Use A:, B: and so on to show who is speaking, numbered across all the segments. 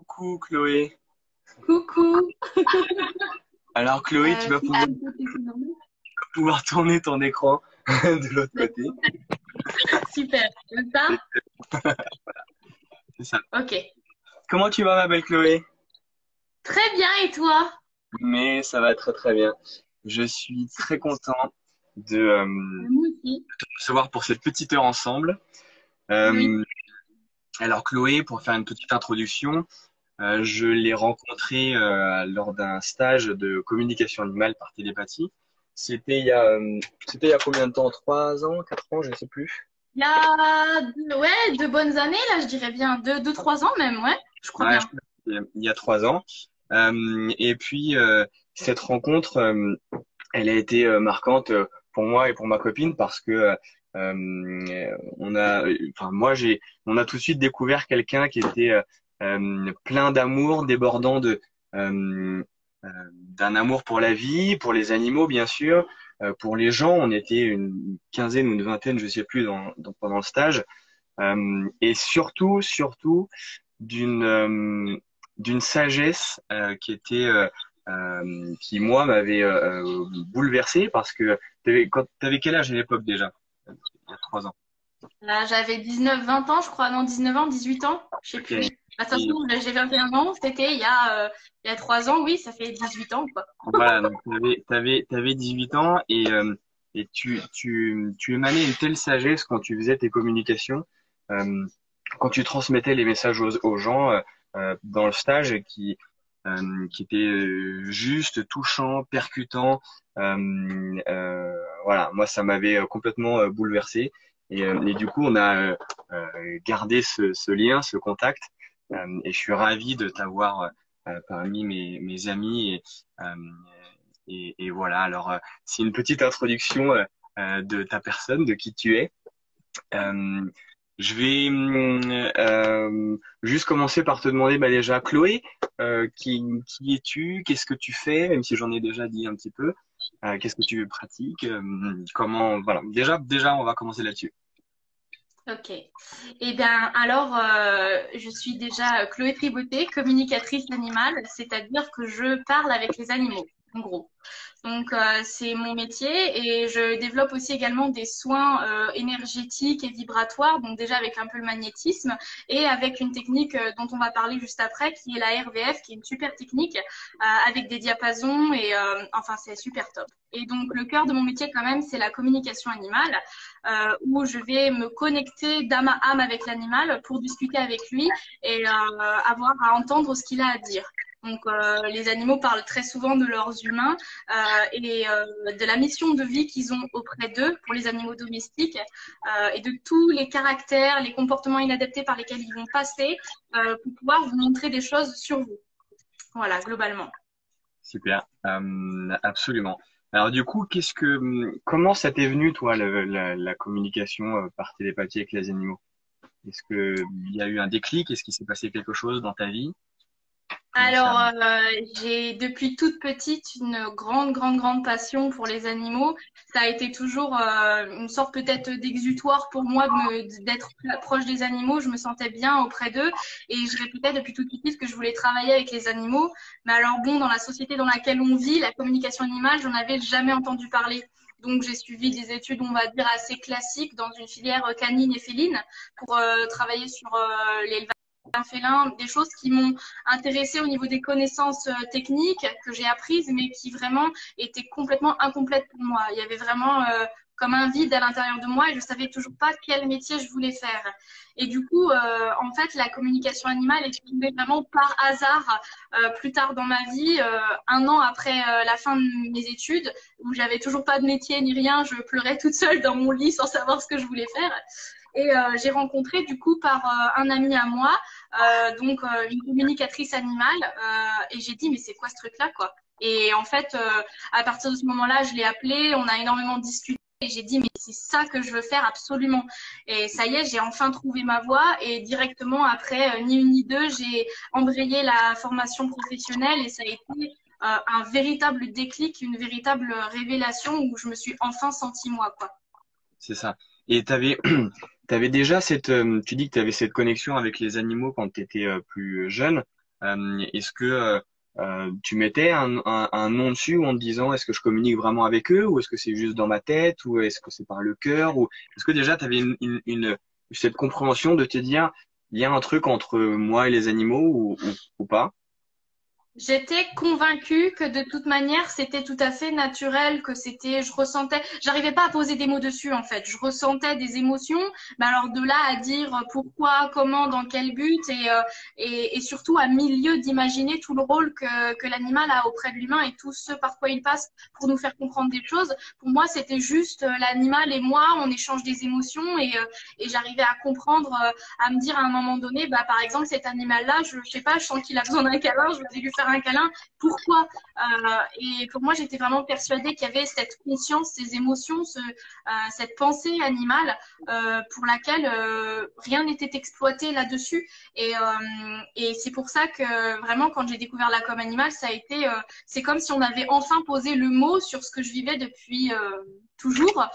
A: Coucou Chloé.
B: Coucou.
A: Alors Chloé, tu vas
B: C'est normal.
A: pouvoir tourner ton écran de l'autre côté.
B: Super. Comme ça?
A: C'est ça.
B: Ok.
A: Comment tu vas ma belle Chloé?
B: Très bien, et toi?
A: Mais ça va très très bien. Je suis très content de
B: Moi aussi.
A: te recevoir pour cette petite heure ensemble.
B: Oui.
A: Euh, alors Chloé, pour faire une petite introduction, je l'ai rencontrée lors d'un stage de communication animale par télépathie. C'était c'était il y a combien de temps? 3 ans, 4 ans, je ne sais plus.
B: Il y a ouais, de bonnes années, là, je dirais bien. Deux, trois ans même, ouais. Je crois
A: Ouais,
B: bien.
A: il y a 3 ans. Et puis cette rencontre, elle a été marquante pour moi et pour ma copine parce que on a tout de suite découvert quelqu'un qui était plein d'amour, débordant d'un amour pour la vie, pour les animaux bien sûr, pour les gens. On était une quinzaine ou une vingtaine, je sais plus, pendant le stage. Et surtout d'une d'une sagesse qui moi m'avait bouleversé parce que t'avais quel âge à l'époque déjà? Il y a 3 ans.
B: Là, j'avais 19, 20 ans, je crois. Non, 19 ans, 18 ans. Je sais
A: Ok.
B: plus. Bah, de toute
A: Et
B: façon, j'ai 21 ans. C'était il y a 3 ans, oui, ça fait 18 ans, quoi.
A: voilà, donc t'avais 18 ans et tu émanais une telle sagesse quand tu faisais tes communications, euh, quand tu transmettais les messages aux gens dans le stage qui était juste, touchant, percutant. Voilà, moi ça m'avait complètement bouleversé et du coup on a gardé ce lien, ce contact et je suis ravi de t'avoir parmi mes amis euh, et voilà. Alors c'est une petite introduction de ta personne, de qui tu es. Euh, je vais juste commencer par te demander bah, déjà, Chloé, qui es-tu? Qu'est-ce que tu fais? Même si j'en ai déjà dit un petit peu. Qu'est-ce que tu pratiques? Comment? Voilà. Déjà, on va commencer là-dessus.
B: Ok. Eh bien, alors, je suis déjà Chloé Triboté, communicatrice animale, c'est-à-dire que je parle avec les animaux, en gros. Donc, c'est mon métier et je développe aussi également des soins énergétiques et vibratoires, donc déjà avec un peu le magnétisme et avec une technique dont on va parler juste après, qui est la RVF, qui est une super technique avec des diapasons et enfin, c'est super top. Et donc, le cœur de mon métier, quand même, c'est la communication animale où je vais me connecter d'âme à âme avec l'animal pour discuter avec lui et avoir à entendre ce qu'il a à dire. Donc, les animaux parlent très souvent de leurs humains et de la mission de vie qu'ils ont auprès d'eux pour les animaux domestiques et de tous les caractères, les comportements inadaptés par lesquels ils vont passer pour pouvoir vous montrer des choses sur vous. Voilà, globalement.
A: Super. Absolument. Alors du coup, comment ça t'est venu, toi, la communication par télépathie avec les animaux? Est-ce que il y a eu un déclic? Est-ce qu'il s'est passé quelque chose dans ta vie? Comment ça?
B: Alors, j'ai depuis toute petite une grande passion pour les animaux. Ça a été toujours une sorte peut-être d'exutoire pour moi d'être proche des animaux. Je me sentais bien auprès d'eux et je répétais depuis toute petite que je voulais travailler avec les animaux. Mais alors bon, dans la société dans laquelle on vit, la communication animale, j'en avais jamais entendu parler. Donc, j'ai suivi des études, on va dire, assez classiques dans une filière canine et féline pour travailler sur l'élevage d'un félin, des choses qui m'ont intéressée au niveau des connaissances techniques que j'ai apprises, mais qui vraiment étaient complètement incomplètes pour moi. Il y avait vraiment comme un vide à l'intérieur de moi et je savais toujours pas quel métier je voulais faire. Et du coup, en fait, la communication animale est tombée vraiment par hasard plus tard dans ma vie, un an après la fin de mes études, où j'avais toujours pas de métier ni rien, je pleurais toute seule dans mon lit sans savoir ce que je voulais faire. Et j'ai rencontré du coup par un ami à moi, une communicatrice animale, et j'ai dit mais c'est quoi ce truc-là quoi. Et en fait, à partir de ce moment-là, je l'ai appelée, on a énormément discuté. Et j'ai dit, mais c'est ça que je veux faire absolument. Et ça y est, j'ai enfin trouvé ma voie. Et directement après, ni une ni deux, j'ai embrayé la formation professionnelle et ça a été un véritable déclic, une véritable révélation où je me suis enfin sentie moi, quoi.
A: C'est ça. Et t'avais déjà tu dis que tu avais cette connexion avec les animaux quand tu étais plus jeune. Est-ce que tu mettais un nom dessus en te disant est-ce que je communique vraiment avec eux ou est-ce que c'est juste dans ma tête ou est-ce que c'est par le cœur ou est-ce que déjà tu avais cette compréhension de te dire il y a un truc entre moi et les animaux ou pas?
B: J'étais convaincue que de toute manière, c'était tout à fait naturel, que c'était, je ressentais, j'arrivais pas à poser des mots dessus, en fait. Je ressentais des émotions, mais alors de là à dire pourquoi, comment, dans quel but, et surtout à milieu d'imaginer tout le rôle que l'animal a auprès de l'humain et tout ce par quoi il passe pour nous faire comprendre des choses. Pour moi, c'était juste l'animal et moi, on échange des émotions et j'arrivais à comprendre, à me dire à un moment donné, bah, par exemple, cet animal-là, je sais pas, je sens qu'il a besoin d'un câlin, je vais lui faire un câlin. Pourquoi Et pour moi, j'étais vraiment persuadée qu'il y avait cette conscience, ces émotions, cette pensée animale pour laquelle rien n'était exploité là-dessus. Et c'est pour ça que vraiment, quand j'ai découvert la com animale, ça a été, c'est comme si on avait enfin posé le mot sur ce que je vivais depuis toujours,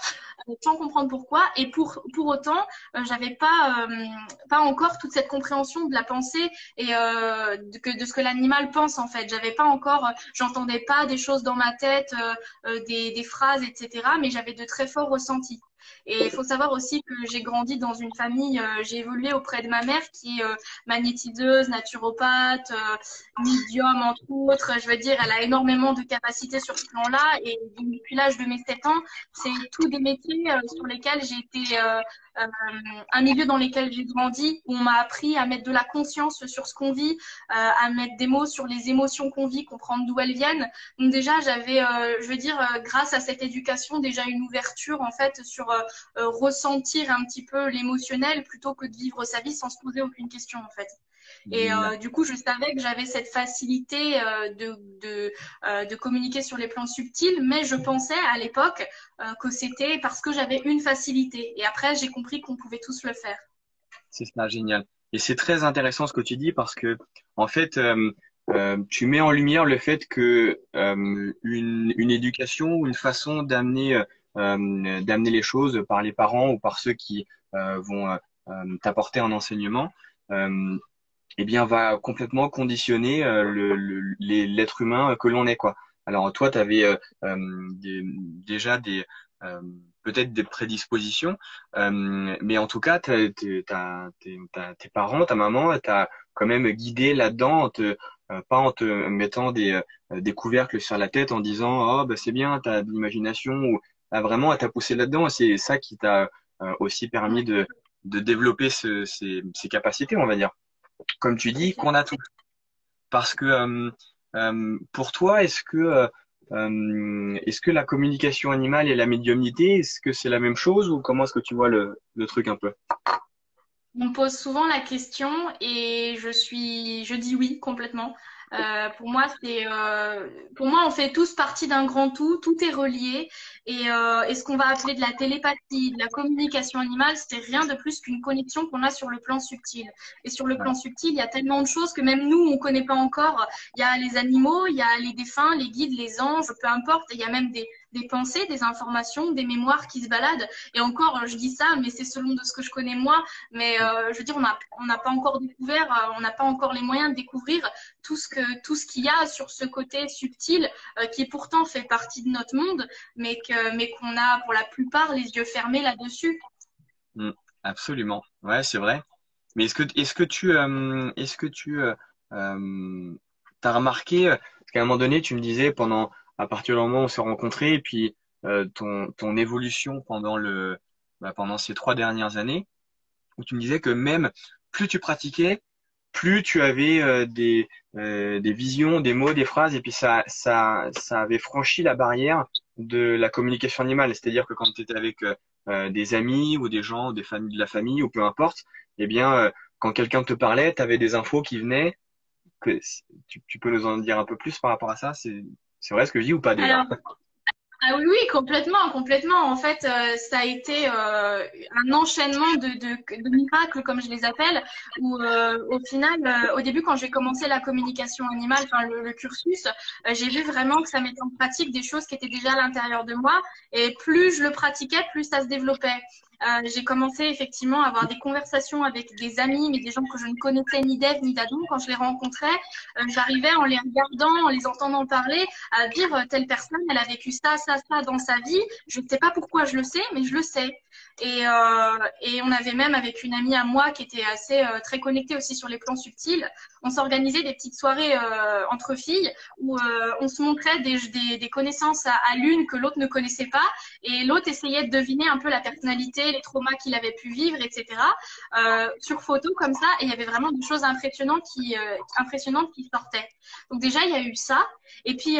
B: sans comprendre pourquoi. Et pour autant, j'avais pas encore toute cette compréhension de la pensée et de ce que l'animal pense en fait. J'avais pas encore, j'entendais pas des choses dans ma tête, des phrases, etc. Mais j'avais de très forts ressentis. Et il faut savoir aussi que j'ai grandi dans une famille, j'ai évolué auprès de ma mère qui est magnétiseuse, naturopathe, médium entre autres. Je veux dire, elle a énormément de capacités sur ce plan-là. Et donc, depuis l'âge de mes 7 ans, c'est tous des métiers sur lesquels j'ai été euh, un milieu dans lequel j'ai grandi, où on m'a appris à mettre de la conscience sur ce qu'on vit, à mettre des mots sur les émotions qu'on vit, comprendre d'où elles viennent. Donc déjà, j'avais, je veux dire, grâce à cette éducation, déjà une ouverture en fait sur ressentir un petit peu l'émotionnel plutôt que de vivre sa vie sans se poser aucune question en fait. Et du coup, je savais que j'avais cette facilité de communiquer sur les plans subtils, mais je pensais à l'époque que c'était parce que j'avais une facilité. Et après, j'ai compris qu'on pouvait tous le faire.
A: C'est ça, génial. Et c'est très intéressant ce que tu dis parce que, en fait, tu mets en lumière le fait que une éducation ou une façon d'amener les choses par les parents ou par ceux qui vont t'apporter un enseignement, euh, eh bien, va complètement conditionner l'être humain que l'on est, quoi. Alors, toi, tu avais déjà euh, peut-être des prédispositions, mais en tout cas, tes parents, ta maman, t'as quand même guidé là-dedans, pas en te mettant des couvercles sur la tête en disant, oh, bah, c'est bien, t'as de l'imagination, ou vraiment, elle t'a poussé là-dedans, et c'est ça qui t'a aussi permis de développer ces capacités, on va dire comme tu dis, qu'on a tout. Parce que pour toi, est-ce que la communication animale et la médiumnité, est-ce que c'est la même chose ou comment est-ce que tu vois le truc un peu?
B: On me pose souvent la question et je dis oui complètement. Pour moi, on fait tous partie d'un grand tout. Tout est relié et ce qu'on va appeler de la télépathie, de la communication animale, c'est rien de plus qu'une connexion qu'on a sur le plan subtil. Et sur le
A: Ouais.
B: plan subtil, il y a tellement de choses que même nous, on connaît pas encore. Il y a les animaux, il y a les défunts, les guides, les anges, peu importe. Il y a même des pensées, des informations, des mémoires qui se baladent. Et encore, je dis ça, mais c'est selon de ce que je connais moi. Mais je veux dire, on n'a pas encore découvert, on n'a pas encore les moyens de découvrir tout ce qu'il y a sur ce côté subtil qui pourtant fait partie de notre monde, mais qu'on a pour la plupart les yeux fermés là-dessus.
A: Mm, absolument. Ouais, c'est vrai. Mais est-ce que tu t'as remarqué parce qu'à un moment donné, tu me disais à partir du moment où on s'est rencontrés et puis ton évolution pendant ces 3 dernières années, où tu me disais que même plus tu pratiquais, plus tu avais des visions, des mots, des phrases, et puis ça avait franchi la barrière de la communication animale. C'est-à-dire que quand tu étais avec des amis ou des gens, des familles de la famille ou peu importe, eh bien, quand quelqu'un te parlait, tu avais des infos qui venaient. Tu peux nous en dire un peu plus par rapport à ça? C'est vrai ce que je dis ou pas déjà?
B: Alors, ah oui, oui, complètement, complètement. En fait, ça a été un enchaînement de miracles, comme je les appelle, où au final, au début, quand j'ai commencé la communication animale, enfin le cursus, j'ai vu vraiment que ça mettait en pratique des choses qui étaient déjà à l'intérieur de moi. Et plus je le pratiquais, plus ça se développait. j'ai commencé effectivement à avoir des conversations avec des amis, mais des gens que je ne connaissais ni d'Ève ni d'Adam. Quand je les rencontrais, j'arrivais en les regardant, en les entendant parler, à dire telle personne, elle a vécu ça, ça, ça dans sa vie. Je ne sais pas pourquoi je le sais, mais je le sais. Et on avait même avec une amie à moi qui était assez très connectée aussi sur les plans subtils, on s'organisait des petites soirées entre filles où on se montrait des connaissances à l'une que l'autre ne connaissait pas et l'autre essayait de deviner un peu la personnalité, les traumas qu'il avait pu vivre, etc. Sur photo comme ça, et il y avait vraiment des choses impressionnantes qui sortaient. Donc déjà, il y a eu ça. Et puis,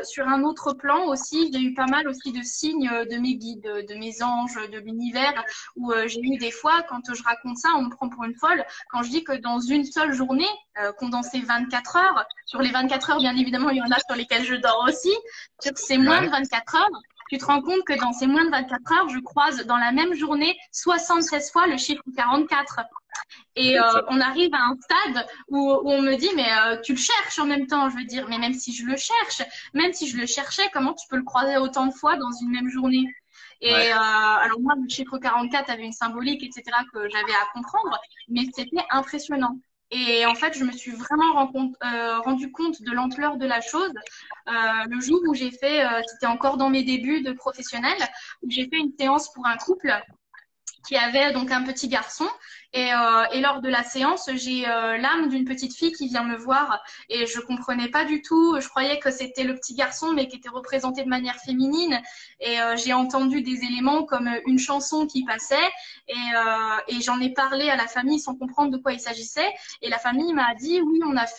B: sur un autre plan aussi, j'ai eu pas mal aussi de signes de mes guides, de mes anges, de l'univers, où j'ai eu des fois, quand je raconte ça, on me prend pour une folle, quand je dis que dans une seule journée, condensée 24 heures, sur les 24 heures, bien évidemment, il y en a sur lesquelles je dors aussi, sur ces moins de 24 heures, tu te rends compte que dans ces moins de 24 heures, je croise dans la même journée 76 fois le chiffre 44. Et on arrive à un stade où on me dit mais tu le cherches en même temps, je veux dire, mais même si je le cherche, même si je le cherchais, comment tu peux le croiser autant de fois dans une même journée? Et alors moi, le chiffre 44 avait une symbolique, etc., que j'avais à comprendre, mais c'était impressionnant. Et en fait, je me suis vraiment rendu compte de l'ampleur de la chose le jour où j'ai fait, c'était encore dans mes débuts de professionnel, où j'ai fait une séance pour un couple qui avait donc un petit garçon. Et lors de la séance, j'ai l'âme d'une petite fille qui vient me voir et je comprenais pas du tout. Je croyais que c'était le petit garçon, mais qui était représenté de manière féminine. Et j'ai entendu des éléments comme une chanson qui passait et j'en ai parlé à la famille sans comprendre de quoi il s'agissait. Et la famille m'a dit oui, on a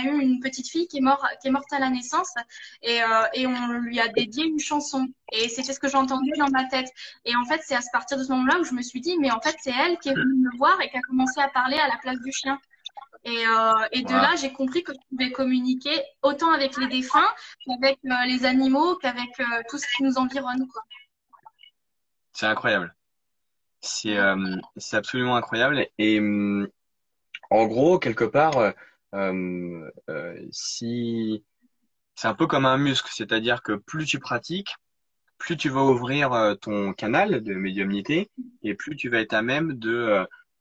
B: eu une petite fille qui est morte à la naissance et on lui a dédié une chanson. Et c'était ce que j'entendais dans ma tête. Et en fait, c'est à partir de ce moment-là où je me suis dit, mais en fait, c'est elle qui est venue me voir et qui a commencé à parler à la place du chien. Et de là, j'ai compris que je pouvais communiquer autant avec les défunts qu'avec les animaux, qu'avec tout ce qui nous environne, quoi.
A: C'est incroyable. C'est absolument incroyable. Et en gros, quelque part, si c'est un peu comme un muscle, c'est-à-dire que plus tu pratiques, plus tu vas ouvrir ton canal de médiumnité et plus tu vas être à même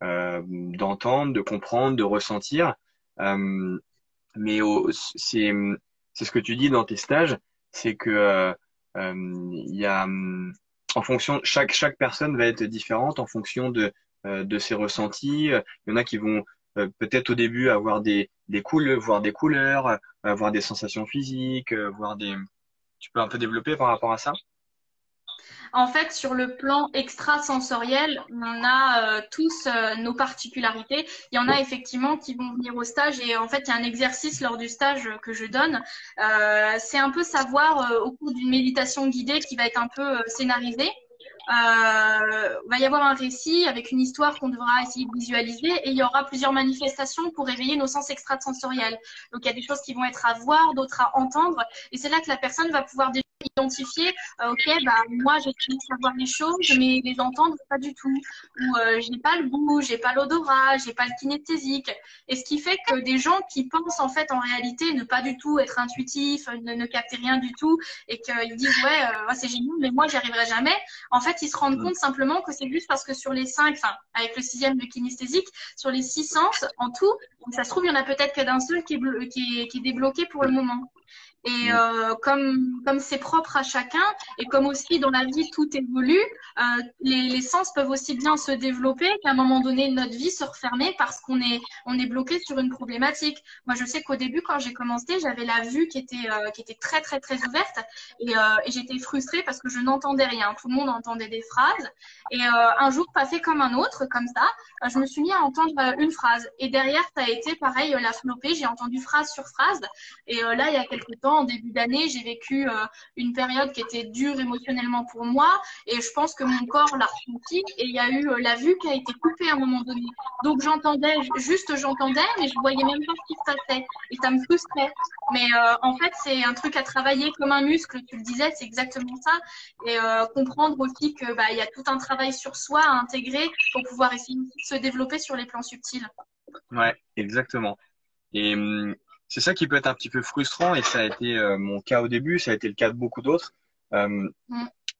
A: d'entendre, de comprendre, de ressentir. Euh, mais c'est ce que tu dis dans tes stages, c'est que il y a en fonction chaque personne va être différente en fonction de ses ressentis. Il y en a qui vont peut-être au début avoir voir des couleurs, avoir des sensations physiques, voir des. Tu peux un peu développer par rapport à ça?
B: En fait, sur le plan extrasensoriel, on a tous nos particularités. Il y en a effectivement qui vont venir au stage et en fait, il y a un exercice lors du stage que je donne. C'est un peu savoir au cours d'une méditation guidée qui va être un peu scénarisée. Va y avoir un récit avec une histoire qu'on devra essayer de visualiser et il y aura plusieurs manifestations pour réveiller nos sens extrasensoriels. Donc il y a des choses qui vont être à voir, d'autres à entendre et c'est là que la personne va pouvoir déjà identifier ok, bah moi j'ai pu savoir les choses mais les entendre pas du tout ou j'ai pas le goût, j'ai pas l'odorat, j'ai pas le kinesthésique et ce qui fait que des gens qui pensent en fait en réalité ne pas du tout être intuitifs, ne capter rien du tout et qu'ils disent ouais c'est génial mais moi j'y arriverai jamais, en fait ils se rendent compte simplement que c'est juste parce que sur les 5, enfin avec le 6e de kinesthésique, sur les 6 sens en tout, donc ça se trouve il y en a peut-être que d'un seul qui est débloqué pour le moment. Et comme c'est propre à chacun, et comme aussi dans la vie tout évolue, les sens peuvent aussi bien se développer qu'à un moment donné notre vie se refermer parce on est bloqué sur une problématique. Moi, je sais qu'au début, quand j'ai commencé, j'avais la vue qui était très très très ouverte et j'étais frustrée parce que je n'entendais rien. Tout le monde entendait des phrases et un jour passé comme un autre, comme ça, je me suis mis à entendre une phrase et derrière ça a été pareil la flopée. J'ai entendu phrase sur phrase et là il y a quelques temps en début d'année, j'ai vécu une période qui était dure émotionnellement pour moi et je pense que mon corps l'a ressenti et il y a eu la vue qui a été coupée à un moment donné. Donc j'entendais, mais je voyais même pas ce qui se passait et ça me frustrait. Mais en fait, c'est un truc à travailler comme un muscle, tu le disais, c'est exactement ça. Et comprendre aussi que bah il y a tout un travail sur soi à intégrer pour pouvoir essayer de se développer sur les plans subtils.
A: Ouais, exactement. Et c'est ça qui peut être un petit peu frustrant et ça a été mon cas au début, ça a été le cas de beaucoup d'autres. Euh,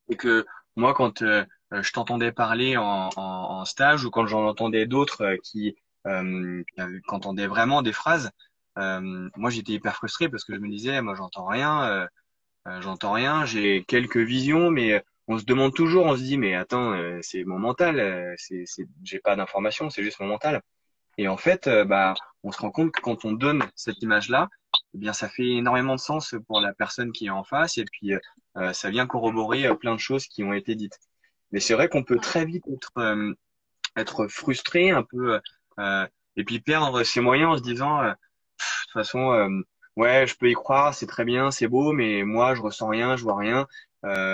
A: et que moi, quand je t'entendais parler en stage ou quand j'en entendais d'autres qui entendaient vraiment des phrases, moi j'étais hyper frustré parce que je me disais, moi j'entends rien, j'ai quelques visions, mais on se demande toujours, on se dit, mais attends, c'est mon mental, j'ai pas d'informations, c'est juste mon mental. Et en fait, bah, on se rend compte que quand on donne cette image-là, eh bien, ça fait énormément de sens pour la personne qui est en face, et puis ça vient corroborer plein de choses qui ont été dites. Mais c'est vrai qu'on peut très vite être frustré, un peu, et puis perdre ses moyens en se disant, de toute façon, ouais, je peux y croire, c'est très bien, c'est beau, mais moi, je ressens rien, je vois rien,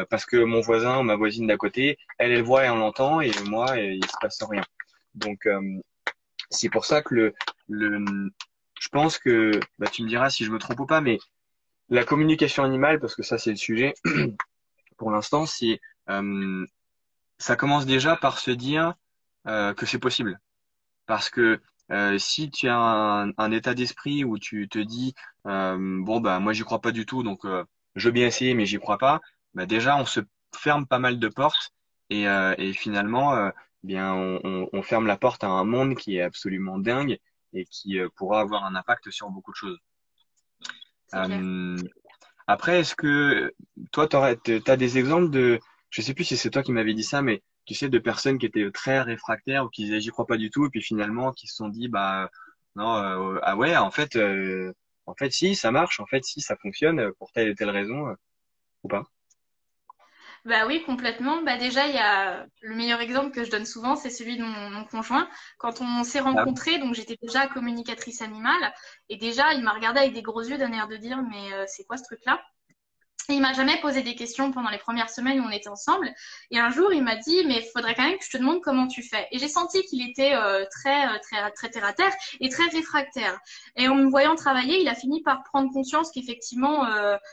A: parce que mon voisin ou ma voisine d'à côté, elle voit et on l'entend, et moi, il se passe rien. Donc, c'est pour ça que je pense que, bah, tu me diras si je me trompe ou pas, mais la communication animale, parce que ça, c'est le sujet, pour l'instant, euh, ça commence déjà par se dire que c'est possible. Parce que si tu as un état d'esprit où tu te dis bon bah moi j'y crois pas du tout donc je veux bien essayer mais j'y crois pas, bah déjà on se ferme pas mal de portes et finalement bien on ferme la porte à un monde qui est absolument dingue et qui pourra avoir un impact sur beaucoup de choses.
B: C'est clair.
A: Euh, Après, est-ce que toi, t'as des exemples je sais plus si c'est toi qui m'avais dit ça, mais tu sais, de personnes qui étaient très réfractaires ou qui disaient j'y crois pas du tout, et puis finalement qui se sont dit bah non, ah ouais, en fait si, ça marche, en fait si, ça fonctionne pour telle et telle raison ou pas.
B: Bah oui, complètement. Bah déjà, il y a le meilleur exemple que je donne souvent, c'est celui de mon conjoint. Quand on s'est
A: Ah,
B: rencontrés, donc j'étais déjà communicatrice animale, et déjà, il m'a regardé avec des gros yeux d'un air de dire, mais c'est quoi ce truc-là? Et il m'a jamais posé des questions pendant les premières semaines où on était ensemble. Et un jour, il m'a dit, mais il faudrait quand même que je te demande comment tu fais. Et j'ai senti qu'il était très terre à terre et très réfractaire. Et en me voyant travailler, il a fini par prendre conscience qu'effectivement,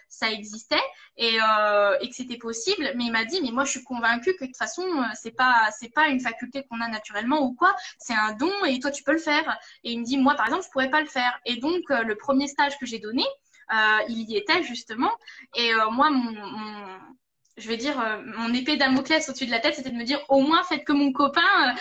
B: ça existait et que c'était possible. Mais il m'a dit, mais moi, je suis convaincue que de toute façon, c'est pas une faculté qu'on a naturellement ou quoi. C'est un don et toi, tu peux le faire. Et il me dit, moi, par exemple, je pourrais pas le faire. Et donc, le premier stage que j'ai donné, il y était justement. Et moi, je vais dire, mon épée Damoclès au-dessus de la tête, c'était de me dire au moins faites que mon copain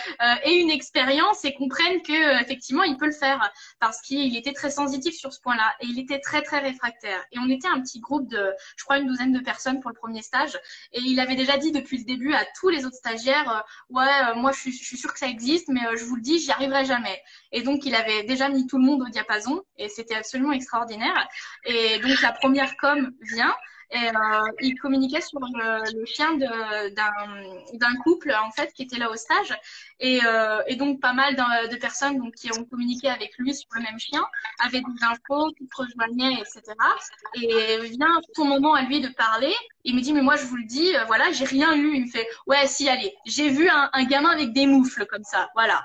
B: ait une expérience et comprenne que effectivement il peut le faire parce qu'il était très sensitif sur ce point-là et il était très réfractaire. Et on était un petit groupe de, je crois, une douzaine de personnes pour le premier stage et il avait déjà dit depuis le début à tous les autres stagiaires, ouais, moi je suis sûre que ça existe, mais je vous le dis, j'y arriverai jamais. Et donc il avait déjà mis tout le monde au diapason et c'était absolument extraordinaire. Et donc la première com vient et il communiquait sur le chien d'un couple en fait qui était là au stage et donc pas mal de personnes donc, qui ont communiqué avec lui sur le même chien avaient des infos qui se rejoignaient etc. Et vient son moment à lui de parler. Il me dit mais moi je vous le dis voilà j'ai rien eu. Il me fait ouais si allez j'ai vu un gamin avec des moufles comme ça voilà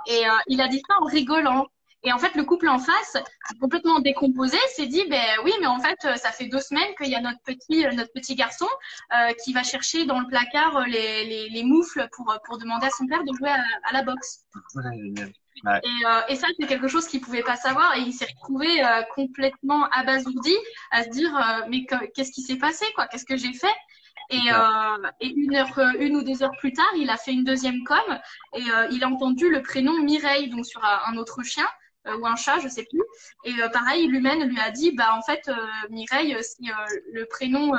B: et il a dit ça en rigolant. Et en fait, le couple en face, complètement décomposé, s'est dit, ben oui, mais en fait, ça fait 2 semaines qu'il y a notre petit garçon qui va chercher dans le placard les moufles pour demander à son père de jouer à la boxe.
A: ouais, génial. Ouais,
B: Et ça, c'est quelque chose qu'il pouvait pas savoir et il s'est retrouvé complètement abasourdi à se dire, mais qu'est-ce qui s'est passé, quoi? Qu'est-ce que j'ai fait?
A: c'est ça.
B: Et une ou 2 heures plus tard, il a fait une deuxième com et il a entendu le prénom Mireille, donc sur un autre chien ou un chat, je sais plus. Et pareil, l'humaine lui a dit, bah en fait, Mireille, c'est le prénom,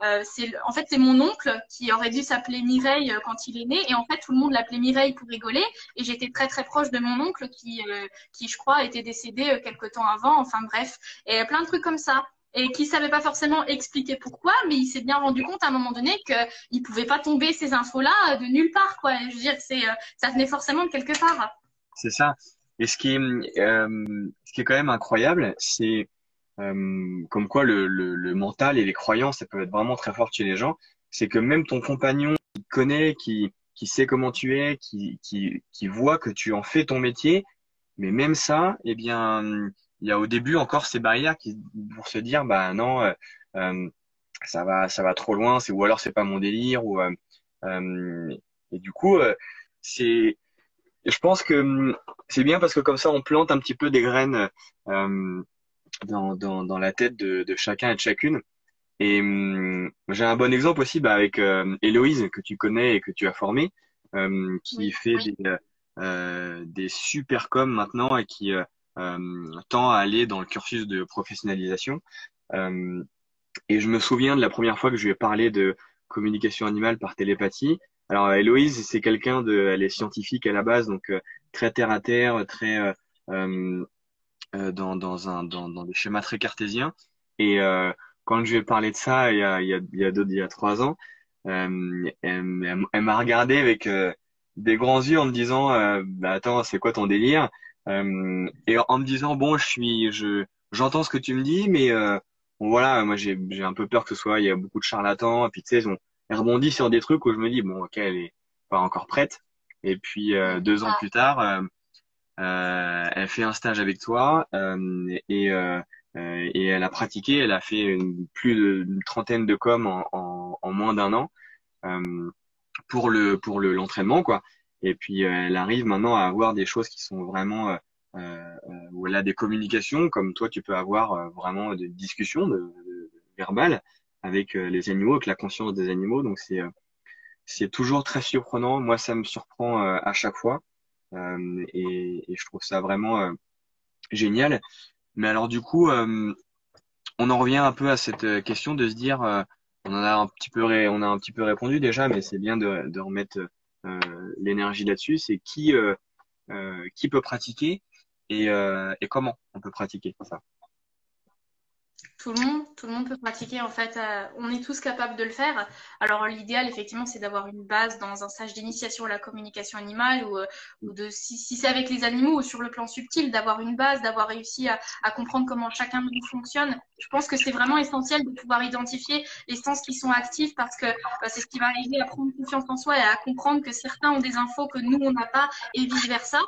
B: en fait c'est mon oncle qui aurait dû s'appeler Mireille quand il est né. Et en fait, tout le monde l'appelait Mireille pour rigoler. Et j'étais très proche de mon oncle qui je crois, était décédé quelque temps avant. Enfin bref, et plein de trucs comme ça et qui savait pas forcément expliquer pourquoi, mais il s'est bien rendu compte à un moment donné qu'il pouvait pas tomber ces infos-là de nulle part, quoi. Je veux dire, ça venait forcément de quelque part.
A: C'est ça. Et ce qui est quand même incroyable, c'est comme quoi le mental et les croyances, ça peut être vraiment très fort chez les gens. C'est que même ton compagnon qui te connaît, qui sait comment tu es, qui voit que tu en fais ton métier, mais même ça, eh bien, il y a au début encore ces barrières pour se dire, bah non, euh, ça va trop loin, ou alors c'est pas mon délire, euh, et du coup, c'est je pense que c'est bien parce que comme ça, on plante un petit peu des graines dans la tête de chacun et de chacune. Et j'ai un bon exemple aussi avec Héloïse, que tu connais et que tu as formé, qui
B: Oui,
A: fait
B: oui.
A: des super coms maintenant et qui tend à aller dans le cursus de professionnalisation. Euh, et je me souviens de la première fois que je lui ai parlé de communication animale par télépathie. Alors Héloïse, c'est quelqu'un elle est scientifique à la base, donc très terre à terre, très euh, dans des schémas très cartésiens. Et quand je lui ai parlé de ça il y a 3 ans, elle m'a regardé avec des grands yeux en me disant bah attends, c'est quoi ton délire? Et en me disant bon, j'entends ce que tu me dis, mais bon, voilà, moi j'ai un peu peur que ce soit, il y a beaucoup de charlatans, et puis tu sais, elle rebondit sur des trucs où je me dis bon ok, elle est pas encore prête. Et puis
B: Mm.
A: 2 ans
B: Ah,
A: plus tard, elle fait un stage avec toi et elle a pratiqué, elle a fait plus d'une trentaine de coms en moins d'un an pour l'entraînement quoi. Et puis elle arrive maintenant à avoir des choses qui sont vraiment où elle a des communications comme toi tu peux avoir vraiment des discussions verbales avec les animaux, avec la conscience des animaux. Donc c'est toujours très surprenant. Moi ça me surprend à chaque fois. Et je trouve ça vraiment génial. Mais alors du coup, on en revient un peu à cette question de se dire, on a un petit peu répondu déjà, mais c'est bien de remettre l'énergie là-dessus. C'est qui peut pratiquer et comment on peut pratiquer ça.
B: tout le monde peut pratiquer en fait. On est tous capables de le faire. Alors l'idéal effectivement c'est d'avoir une base dans un stage d'initiation à la communication animale ou de si c'est avec les animaux ou sur le plan subtil d'avoir une base, d'avoir réussi à comprendre comment chacun de nous fonctionne. Je pense que c'est vraiment essentiel de pouvoir identifier les sens qui sont actifs parce que c'est ce qui va aider à prendre confiance en soi et à comprendre que certains ont des infos que nous on n'a pas et vice versa.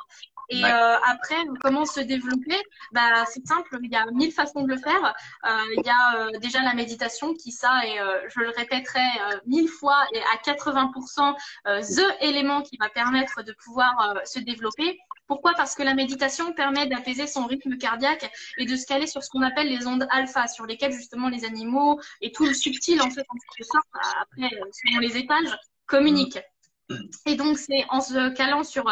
B: Et
A: Ouais.
B: après, comment se développer? Bah, c'est simple, il y a 1000 façons de le faire. Il y a déjà la méditation qui, ça, et je le répéterai 1000 fois, et à 80% the élément qui va permettre de pouvoir se développer. Pourquoi? Parce que la méditation permet d'apaiser son rythme cardiaque et de se caler sur ce qu'on appelle les ondes alpha, sur lesquelles justement les animaux et tout le subtil, en fait, en quelque sorte, après, selon les étages,
A: Mm.
B: communiquent. Et donc, c'est en se calant sur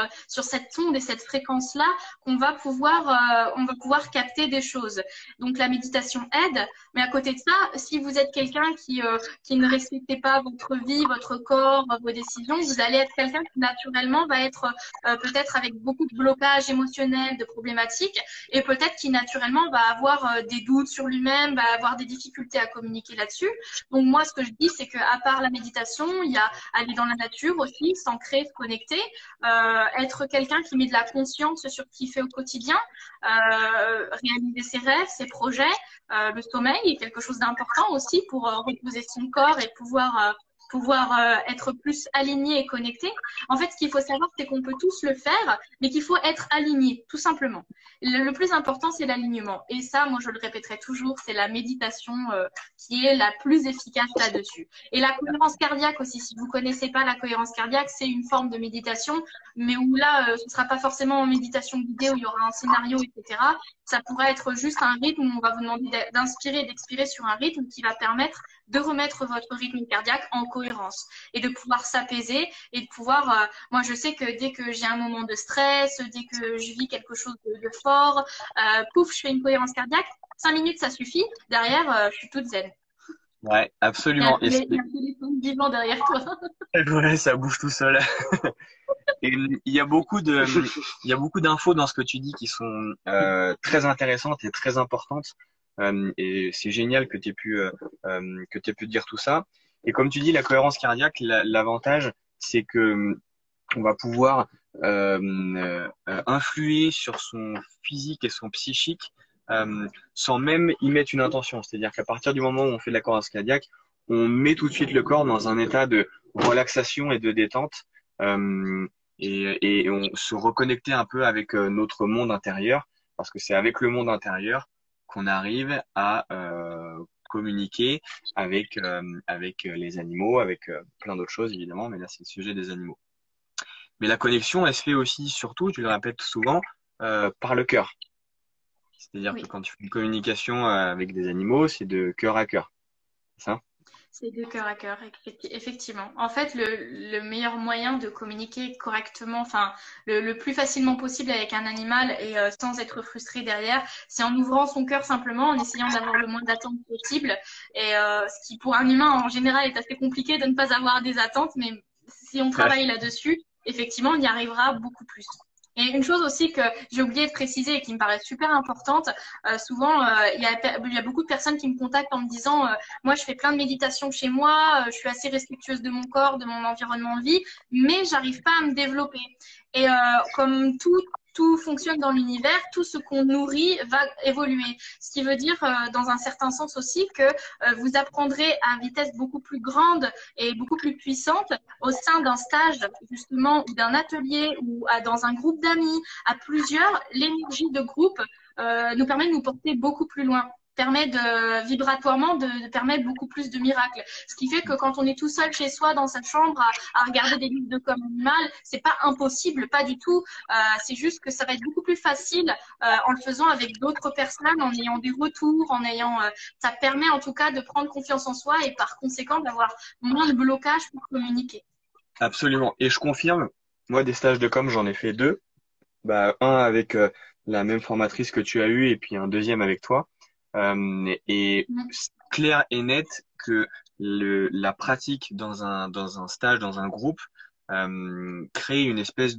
B: cette onde et cette fréquence-là on va pouvoir capter des choses. Donc, la méditation aide. Mais à côté de ça, si vous êtes quelqu'un qui ne respectez pas votre vie, votre corps, vos décisions, vous allez être quelqu'un qui naturellement va être peut-être avec beaucoup de blocages émotionnels, de problématiques, et peut-être qui naturellement va avoir des doutes sur lui-même, va avoir des difficultés à communiquer là-dessus. Donc, moi, ce que je dis, c'est qu'à part la méditation, il y a aller dans la nature aussi, s'ancrer, se connecter, être quelqu'un qui met de la conscience sur ce qu'il fait au quotidien, réaliser ses rêves, ses projets, le sommeil est quelque chose d'important aussi pour reposer son corps et pouvoir être plus aligné et connecté. En fait, ce qu'il faut savoir, c'est qu'on peut tous le faire, mais qu'il faut être aligné, tout simplement. Le plus important, c'est l'alignement. Et ça, moi, je le répéterai toujours, c'est la méditation qui est la plus efficace là-dessus. Et la cohérence cardiaque aussi, si vous connaissez pas la cohérence cardiaque, c'est une forme de méditation, mais où là, ce ne sera pas forcément en méditation guidée où il y aura un scénario, etc. Ça pourrait être juste un rythme où on va vous demander d'inspirer et d'expirer sur un rythme qui va permettre de remettre votre rythme cardiaque en cohérence et de pouvoir s'apaiser et de pouvoir, moi je sais que dès que j'ai un moment de stress, dès que je vis quelque chose de fort, pouf, je fais une cohérence cardiaque, 5 minutes ça suffit, derrière je suis toute zen.
A: Ouais, absolument.
B: Il y a un téléphone vivant derrière toi.
A: Ouais, ça bouge tout seul. Et il y a beaucoup d'infos dans ce que tu dis qui sont très intéressantes et très importantes. Et c'est génial que tu aies pu dire tout ça. Et comme tu dis, la cohérence cardiaque, l'avantage, c'est que on va pouvoir influer sur son physique et son psychique sans même y mettre une intention. C'est-à-dire qu'à partir du moment où on fait de la cohérence cardiaque, on met tout de suite le corps dans un état de relaxation et de détente et on se reconnecter un peu avec notre monde intérieur parce que c'est avec le monde intérieur qu'on arrive à communiquer avec les animaux, avec plein d'autres choses évidemment, mais là c'est le sujet des animaux. Mais la connexion, elle se fait aussi, surtout, tu le répètes souvent, par le cœur. C'est-à-dire que
B: Oui.
A: quand tu fais une communication avec des animaux, c'est de cœur à cœur. ça?
B: C'est de cœur à cœur, effectivement. En fait, le meilleur moyen de communiquer correctement, enfin, le plus facilement possible avec un animal et sans être frustré derrière, c'est en ouvrant son cœur simplement, en essayant d'avoir le moins d'attentes possible. Et ce qui, pour un humain, en général, est assez compliqué de ne pas avoir des attentes, mais si on
A: Ouais.
B: travaille là-dessus, effectivement, on y arrivera beaucoup plus. Et une chose aussi que j'ai oublié de préciser et qui me paraît super importante, souvent, il y a beaucoup de personnes qui me contactent en me disant moi, je fais plein de méditation chez moi, je suis assez respectueuse de mon corps, de mon environnement de vie, mais j'arrive pas à me développer. Et comme tout fonctionne dans l'univers, tout ce qu'on nourrit va évoluer. Ce qui veut dire, dans un certain sens aussi, que vous apprendrez à vitesse beaucoup plus grande et beaucoup plus puissante au sein d'un stage, justement, ou d'un atelier, ou dans un groupe d'amis, à plusieurs. L'énergie de groupe nous permet de nous porter beaucoup plus loin, permet vibratoirement de permettre beaucoup plus de miracles. Ce qui fait que quand on est tout seul chez soi dans sa chambre à regarder des livres de comme animal, c'est pas impossible, pas du tout. C'est juste que ça va être beaucoup plus facile en le faisant avec d'autres personnes, en ayant des retours, ça permet en tout cas de prendre confiance en soi et par conséquent d'avoir moins de blocage pour communiquer.
A: Absolument. Et je confirme, moi, des stages de com, j'en ai fait deux. Bah, un avec la même formatrice que tu as eu et puis un deuxième avec toi. Et c'est clair et net que la pratique dans un stage, dans un groupe, crée une espèce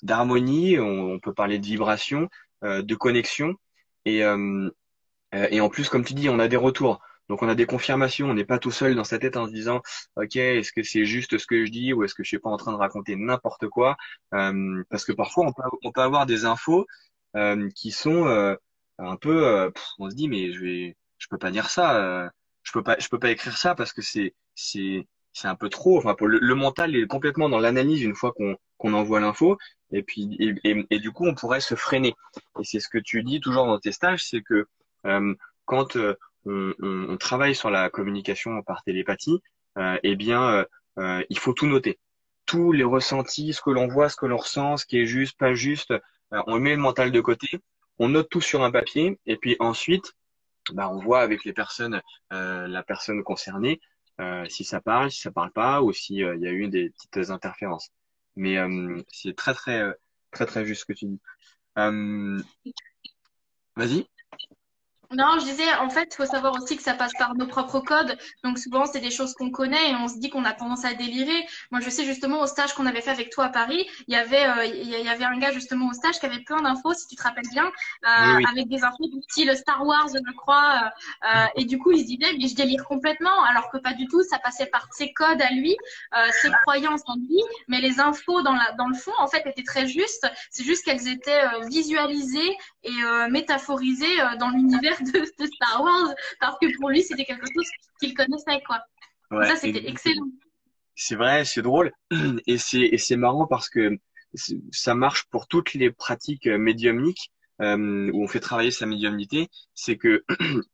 A: d'harmonie. On peut parler de vibration, de connexion. Et, et en plus, comme tu dis, on a des retours. Donc on a des confirmations, on n'est pas tout seul dans sa tête en se disant, OK, est-ce que c'est juste ce que je dis ou est-ce que je suis pas en train de raconter n'importe quoi? Parce que parfois on peut avoir des infos qui sont un peu, on se dit mais je peux pas dire ça, je peux pas écrire ça parce que c'est un peu trop. Enfin, le mental est complètement dans l'analyse une fois qu'on envoie l'info et puis et du coup on pourrait se freiner. Et c'est ce que tu dis toujours dans tes stages, c'est que quand on travaille sur la communication par télépathie, eh bien, il faut tout noter. Tous les ressentis, ce que l'on voit, ce que l'on ressent, ce qui est juste, pas juste, on met le mental de côté, on note tout sur un papier, et puis ensuite, bah, on voit avec les personnes, la personne concernée, si ça parle, si ça parle pas, ou si il y a eu des petites interférences. Mais c'est très très très très juste ce que tu dis. Euh, Vas-y.
B: Non, je disais, en fait, il faut savoir aussi que ça passe par nos propres codes. Donc, souvent, c'est des choses qu'on connaît et on se dit qu'on a tendance à délirer. Moi, je sais justement au stage qu'on avait fait avec toi à Paris, il y avait un gars justement au stage qui avait plein d'infos, si tu te rappelles bien,
A: Oui, oui.
B: avec des infos du style Star Wars, je crois. Et du coup, il se disait, mais je délire complètement, alors que pas du tout. Ça passait par ses codes à lui, ses croyances en lui, mais les infos dans le fond, en fait, étaient très justes. C'est juste qu'elles étaient visualisées et métaphorisé dans l'univers de Star Wars parce que pour lui c'était quelque chose qu'il connaissait quoi. Et
A: Ouais,
B: ça c'était excellent.
A: c'est vrai, c'est drôle et c'est marrant parce que ça marche pour toutes les pratiques médiumniques où on fait travailler sa médiumnité. C'est que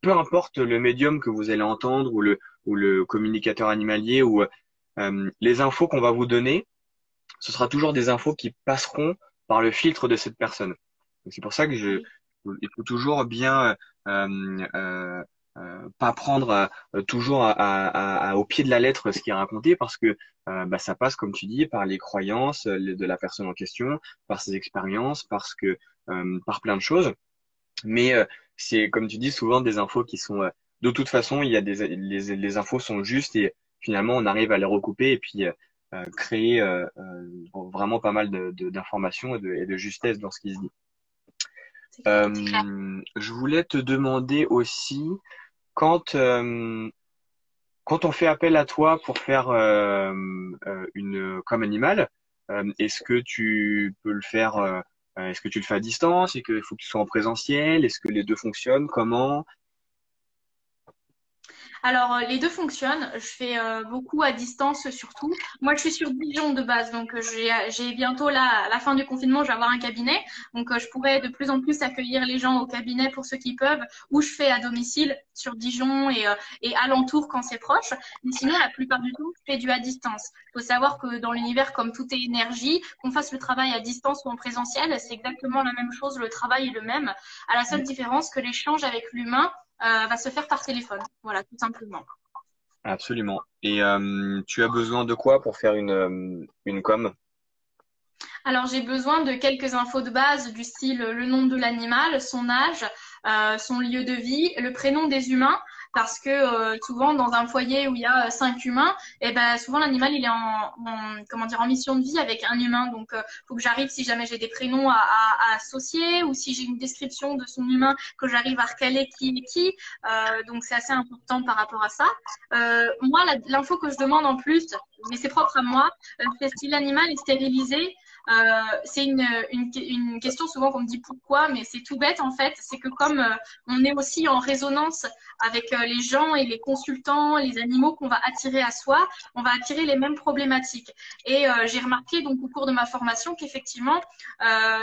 A: peu importe le médium que vous allez entendre ou le communicateur animalier ou les infos qu'on va vous donner, ce sera toujours des infos qui passeront par le filtre de cette personne. Donc, c'est pour ça que
B: Oui,
A: il faut toujours bien pas prendre toujours au pied de la lettre ce qui est raconté parce que bah, ça passe, comme tu dis, par les croyances de la personne en question, par ses expériences, par plein de choses. Mais c'est, comme tu dis, souvent des infos qui sont de toute façon, il y a les infos sont justes et finalement on arrive à les recouper et puis créer vraiment pas mal d'informations et de justesse dans ce qui se dit.
B: c'est clair.
A: Je voulais te demander aussi, quand, euh, quand on fait appel à toi pour faire une comme animal, est-ce que tu peux le faire, est-ce que tu le fais à distance? Est-ce qu'il faut que tu sois en présentiel? Est-ce que les deux fonctionnent? Comment?
B: Alors, les deux fonctionnent. Je fais beaucoup à distance surtout. Moi, je suis sur Dijon de base, donc j'ai bientôt là, à la fin du confinement, je vais avoir un cabinet. Donc, je pourrais de plus en plus accueillir les gens au cabinet pour ceux qui peuvent, ou je fais à domicile sur Dijon et alentour quand c'est proche. Mais sinon, la plupart du temps, je fais du à distance. Il faut savoir que dans l'univers, comme tout est énergie, qu'on fasse le travail à distance ou en présentiel, c'est exactement la même chose. Le travail est le même, à la seule différence que l'échange avec l'humain va se faire par téléphone. Voilà, tout simplement.
A: Absolument. Et tu as besoin de quoi pour faire une com?
B: Alors, j'ai besoin de quelques infos de base du style le nom de l'animal, son âge, son lieu de vie, le prénom des humains, parce que souvent dans un foyer où il y a 5 humains, et ben souvent l'animal il est comment dire en mission de vie avec un humain. Donc, faut que j'arrive si jamais j'ai des prénoms à associer ou si j'ai une description de son humain que j'arrive à recaler qui est qui. Donc, c'est assez important par rapport à ça. Moi, l'info que je demande en plus, mais c'est propre à moi, c'est si l'animal est stérilisé. C'est une question souvent qu'on me dit pourquoi, mais c'est tout bête en fait. C'est que comme on est aussi en résonance avec les gens et les consultants, les animaux qu'on va attirer à soi, on va attirer les mêmes problématiques. Et j'ai remarqué donc au cours de ma formation qu'effectivement,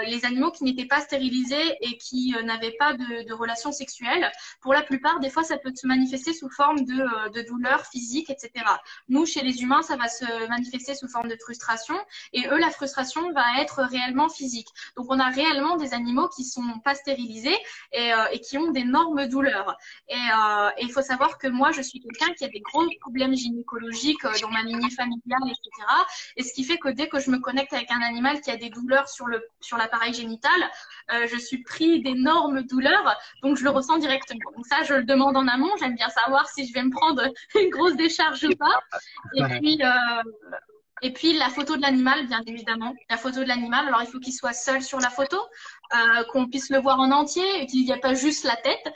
B: les animaux qui n'étaient pas stérilisés et qui n'avaient pas de relations sexuelles, pour la plupart, des fois, ça peut se manifester sous forme de douleurs physiques, etc. Nous, chez les humains, ça va se manifester sous forme de frustration. Et eux, la frustration va être réellement physique. Donc, on a réellement des animaux qui sont pas stérilisés et qui ont d'énormes douleurs. Et il faut savoir que moi, je suis quelqu'un qui a des gros problèmes gynécologiques dans ma lignée familiale, etc. Et ce qui fait que dès que je me connecte avec un animal qui a des douleurs sur l'appareil génital, je suis pris d'énormes douleurs, donc je le ressens directement. Donc ça, je le demande en amont. J'aime bien savoir si je vais me prendre une grosse décharge ou pas. Et puis, la photo de l'animal, bien évidemment. La photo de l'animal, alors il faut qu'il soit seul sur la photo, qu'on puisse le voir en entier, qu'il n'y a pas juste la tête,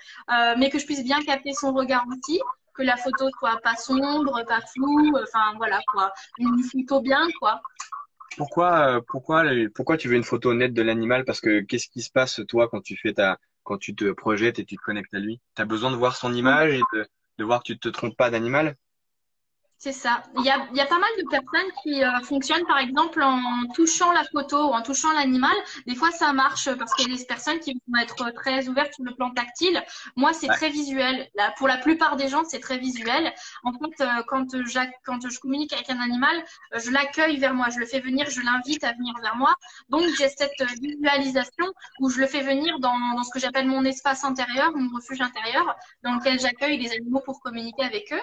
B: mais que je puisse bien capter son regard aussi, que la photo soit pas sombre, pas floue, enfin voilà quoi. Une photo bien, quoi.
A: Pourquoi tu veux une photo nette de l'animal? Parce que qu'est-ce qui se passe toi quand tu te projettes et tu te connectes à lui? T'as besoin de voir son image et de voir que tu te trompes pas d'animal?
B: C'est ça. Il y a pas mal de personnes qui fonctionnent, par exemple, en touchant la photo ou en touchant l'animal. Des fois, ça marche parce qu'il y a des personnes qui vont être très ouvertes sur le plan tactile. Moi, c'est
A: Ouais.
B: très visuel. Là, pour la plupart des gens, c'est très visuel. En fait, quand je communique avec un animal, je l'accueille vers moi. Je le fais venir, je l'invite à venir vers moi. Donc, j'ai cette visualisation où je le fais venir dans ce que j'appelle mon espace intérieur, mon refuge intérieur, dans lequel j'accueille les animaux pour communiquer avec eux.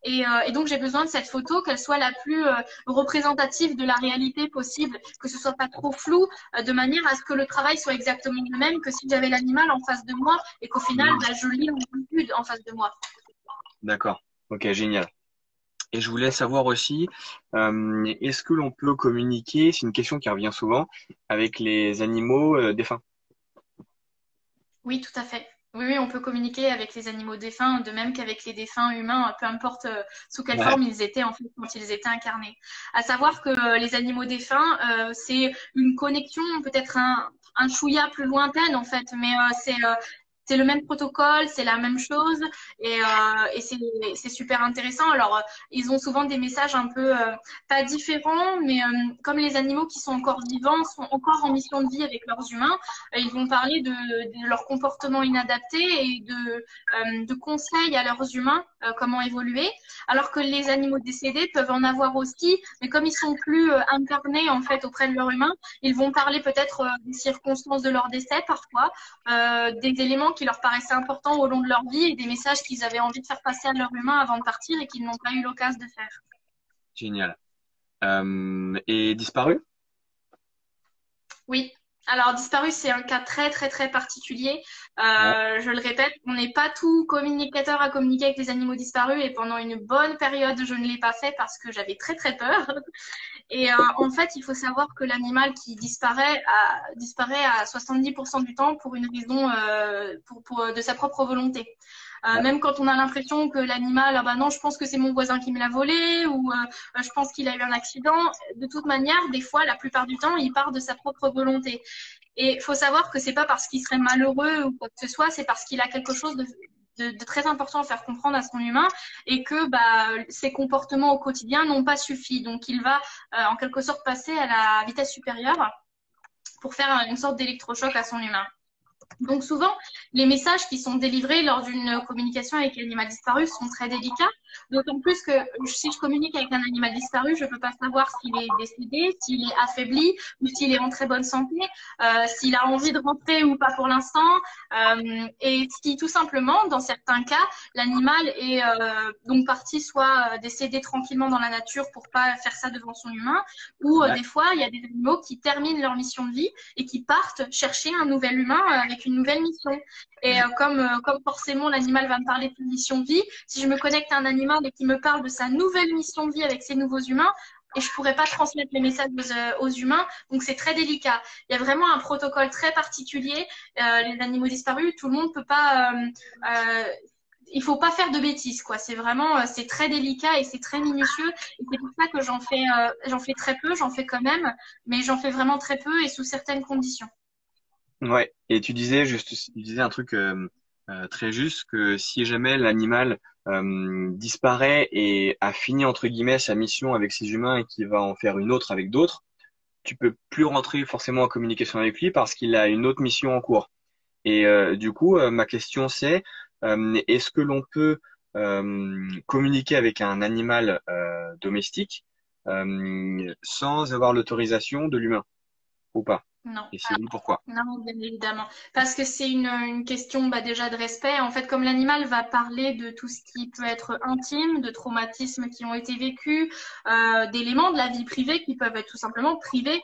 B: Et donc, j'ai besoin de cette photo, qu'elle soit la plus représentative de la réalité possible, que ce soit pas trop flou, de manière à ce que le travail soit exactement le même que si j'avais l'animal en face de moi et qu'au final, bah, je lis en vue en face de moi.
A: D'accord. Ok, génial. Et je voulais savoir aussi, est-ce que l'on peut communiquer, c'est une question qui revient souvent, avec les animaux défunts?
B: Oui, tout à fait. Oui, oui, on peut communiquer avec les animaux défunts, de même qu'avec les défunts humains, peu importe sous quelle
A: Ouais.
B: forme ils étaient en fait quand ils étaient incarnés. À savoir que les animaux défunts, c'est une connexion peut-être un chouïa plus lointaine en fait, mais c'est le même protocole, c'est la même chose et c'est super intéressant. Alors, ils ont souvent des messages un peu pas différents, mais comme les animaux qui sont encore vivants sont encore en mission de vie avec leurs humains, ils vont parler de leur comportement inadapté et de conseils à leurs humains, comment évoluer. Alors que les animaux décédés peuvent en avoir aussi, mais comme ils sont plus incarnés en fait auprès de leurs humains, ils vont parler peut-être des circonstances de leur décès parfois, des éléments qui leur paraissaient importants au long de leur vie et des messages qu'ils avaient envie de faire passer à leurs humains avant de partir et qu'ils n'ont pas eu l'occasion de faire.
A: Génial. Et disparu?
B: Oui. Alors, disparu, c'est un cas très, très, très particulier.
A: Ouais.
B: Je le répète, on n'est pas tout communicateur à communiquer avec les animaux disparus et pendant une bonne période, je ne l'ai pas fait parce que j'avais très, très peur. Et en fait, il faut savoir que l'animal qui disparaît à 70% du temps pour une raison de sa propre volonté.
A: Ouais.
B: Même quand on a l'impression que l'animal, ah bah non, je pense que c'est mon voisin qui me l'a volé ou je pense qu'il a eu un accident. De toute manière, des fois, la plupart du temps, il part de sa propre volonté. Et il faut savoir que c'est pas parce qu'il serait malheureux ou quoi que ce soit, c'est parce qu'il a quelque chose de très important à faire comprendre à son humain et que bah, ses comportements au quotidien n'ont pas suffi. Donc, il va en quelque sorte passer à la vitesse supérieure pour faire une sorte d'électrochoc à son humain. Donc souvent, les messages qui sont délivrés lors d'une communication avec l'animal disparu sont très délicats D'autant plus que si je communique avec un animal disparu, je peux pas savoir s'il est décédé, s'il est affaibli ou s'il est en très bonne santé, s'il a envie de rentrer ou pas pour l'instant. Et si tout simplement, dans certains cas, l'animal est donc parti soit décédé tranquillement dans la nature pour pas faire ça devant son humain, ou des fois, il y a des animaux qui terminent leur mission de vie et qui partent chercher un nouvel humain avec une nouvelle mission. Et comme forcément l'animal va me parler de mission de vie, si je me connecte à un animal et qu'il me parle de sa nouvelle mission de vie avec ses nouveaux humains, et je pourrais pas transmettre les messages aux humains, donc c'est très délicat. Il y a vraiment un protocole très particulier. Les animaux disparus, tout le monde peut pas. Il faut pas faire de bêtises, quoi. C'est vraiment, c'est très délicat et c'est très minutieux. Et c'est pour ça que j'en fais très peu. J'en fais quand même, mais j'en fais vraiment très peu et sous certaines conditions.
A: Ouais. Et tu disais un truc très juste que si jamais l'animal disparaît et a fini entre guillemets sa mission avec ses humains et qu'il va en faire une autre avec d'autres, tu peux plus rentrer forcément en communication avec lui parce qu'il a une autre mission en cours. Et du coup, ma question c'est est-ce que l'on peut communiquer avec un animal domestique sans avoir l'autorisation de l'humain ou pas?
B: Non.
A: Et si oui, pourquoi?
B: Non, bien évidemment. Parce que c'est une question déjà de respect. En fait, comme l'animal va parler de tout ce qui peut être intime, de traumatismes qui ont été vécus, d'éléments de la vie privée qui peuvent être tout simplement privés.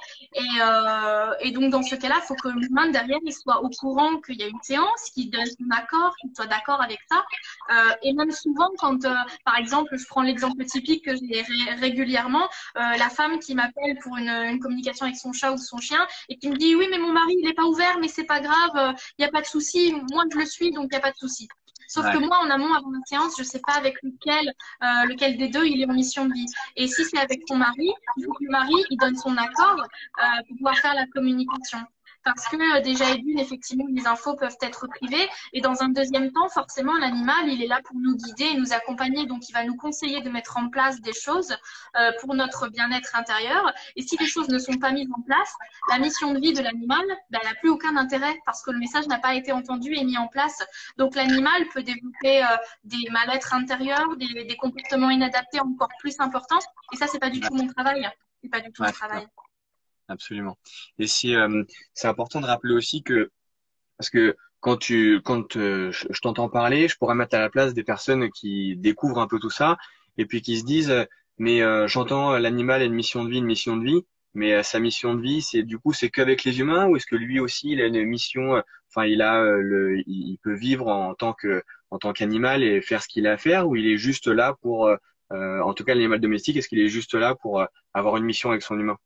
B: Et donc, dans ce cas-là, il faut que l'humain derrière, il soit au courant qu'il y a une séance, qu'il donne son accord, qu'il soit d'accord avec ça. Et même souvent, quand, par exemple, je prends l'exemple typique que j'ai régulièrement, la femme qui m'appelle pour une communication avec son chat ou son chien et qui me dit oui mais mon mari il est pas ouvert mais c'est pas grave, il y a pas de souci, moi je le suis donc il y a pas de souci. Sauf que moi en amont avant la séance je sais pas avec lequel des deux il est en mission de vie. Et si c'est avec son mari, il faut que le mari il donne son accord pour pouvoir faire la communication. Parce que déjà et d'une, effectivement, les infos peuvent être privées. Et dans un deuxième temps, forcément, l'animal, il est là pour nous guider et nous accompagner. Donc, il va nous conseiller de mettre en place des choses pour notre bien-être intérieur. Et si les choses ne sont pas mises en place, la mission de vie de l'animal, ben, elle n'a plus aucun intérêt parce que le message n'a pas été entendu et mis en place. Donc, l'animal peut développer des mal-être intérieurs, des comportements inadaptés encore plus importants. Et ça, c'est pas du tout mon travail. C'est pas du tout mon travail.
A: Absolument. Et si c'est important de rappeler aussi que parce que quand je t'entends parler, je pourrais mettre à la place des personnes qui découvrent un peu tout ça et puis qui se disent mais j'entends l'animal a une mission de vie, mais sa mission de vie c'est qu'avec les humains ou est-ce que lui aussi il a une mission enfin il peut vivre en tant qu'animal et faire ce qu'il a à faire ou il est juste là pour en tout cas l'animal domestique, est-ce qu'il est juste là pour avoir une mission avec son humain?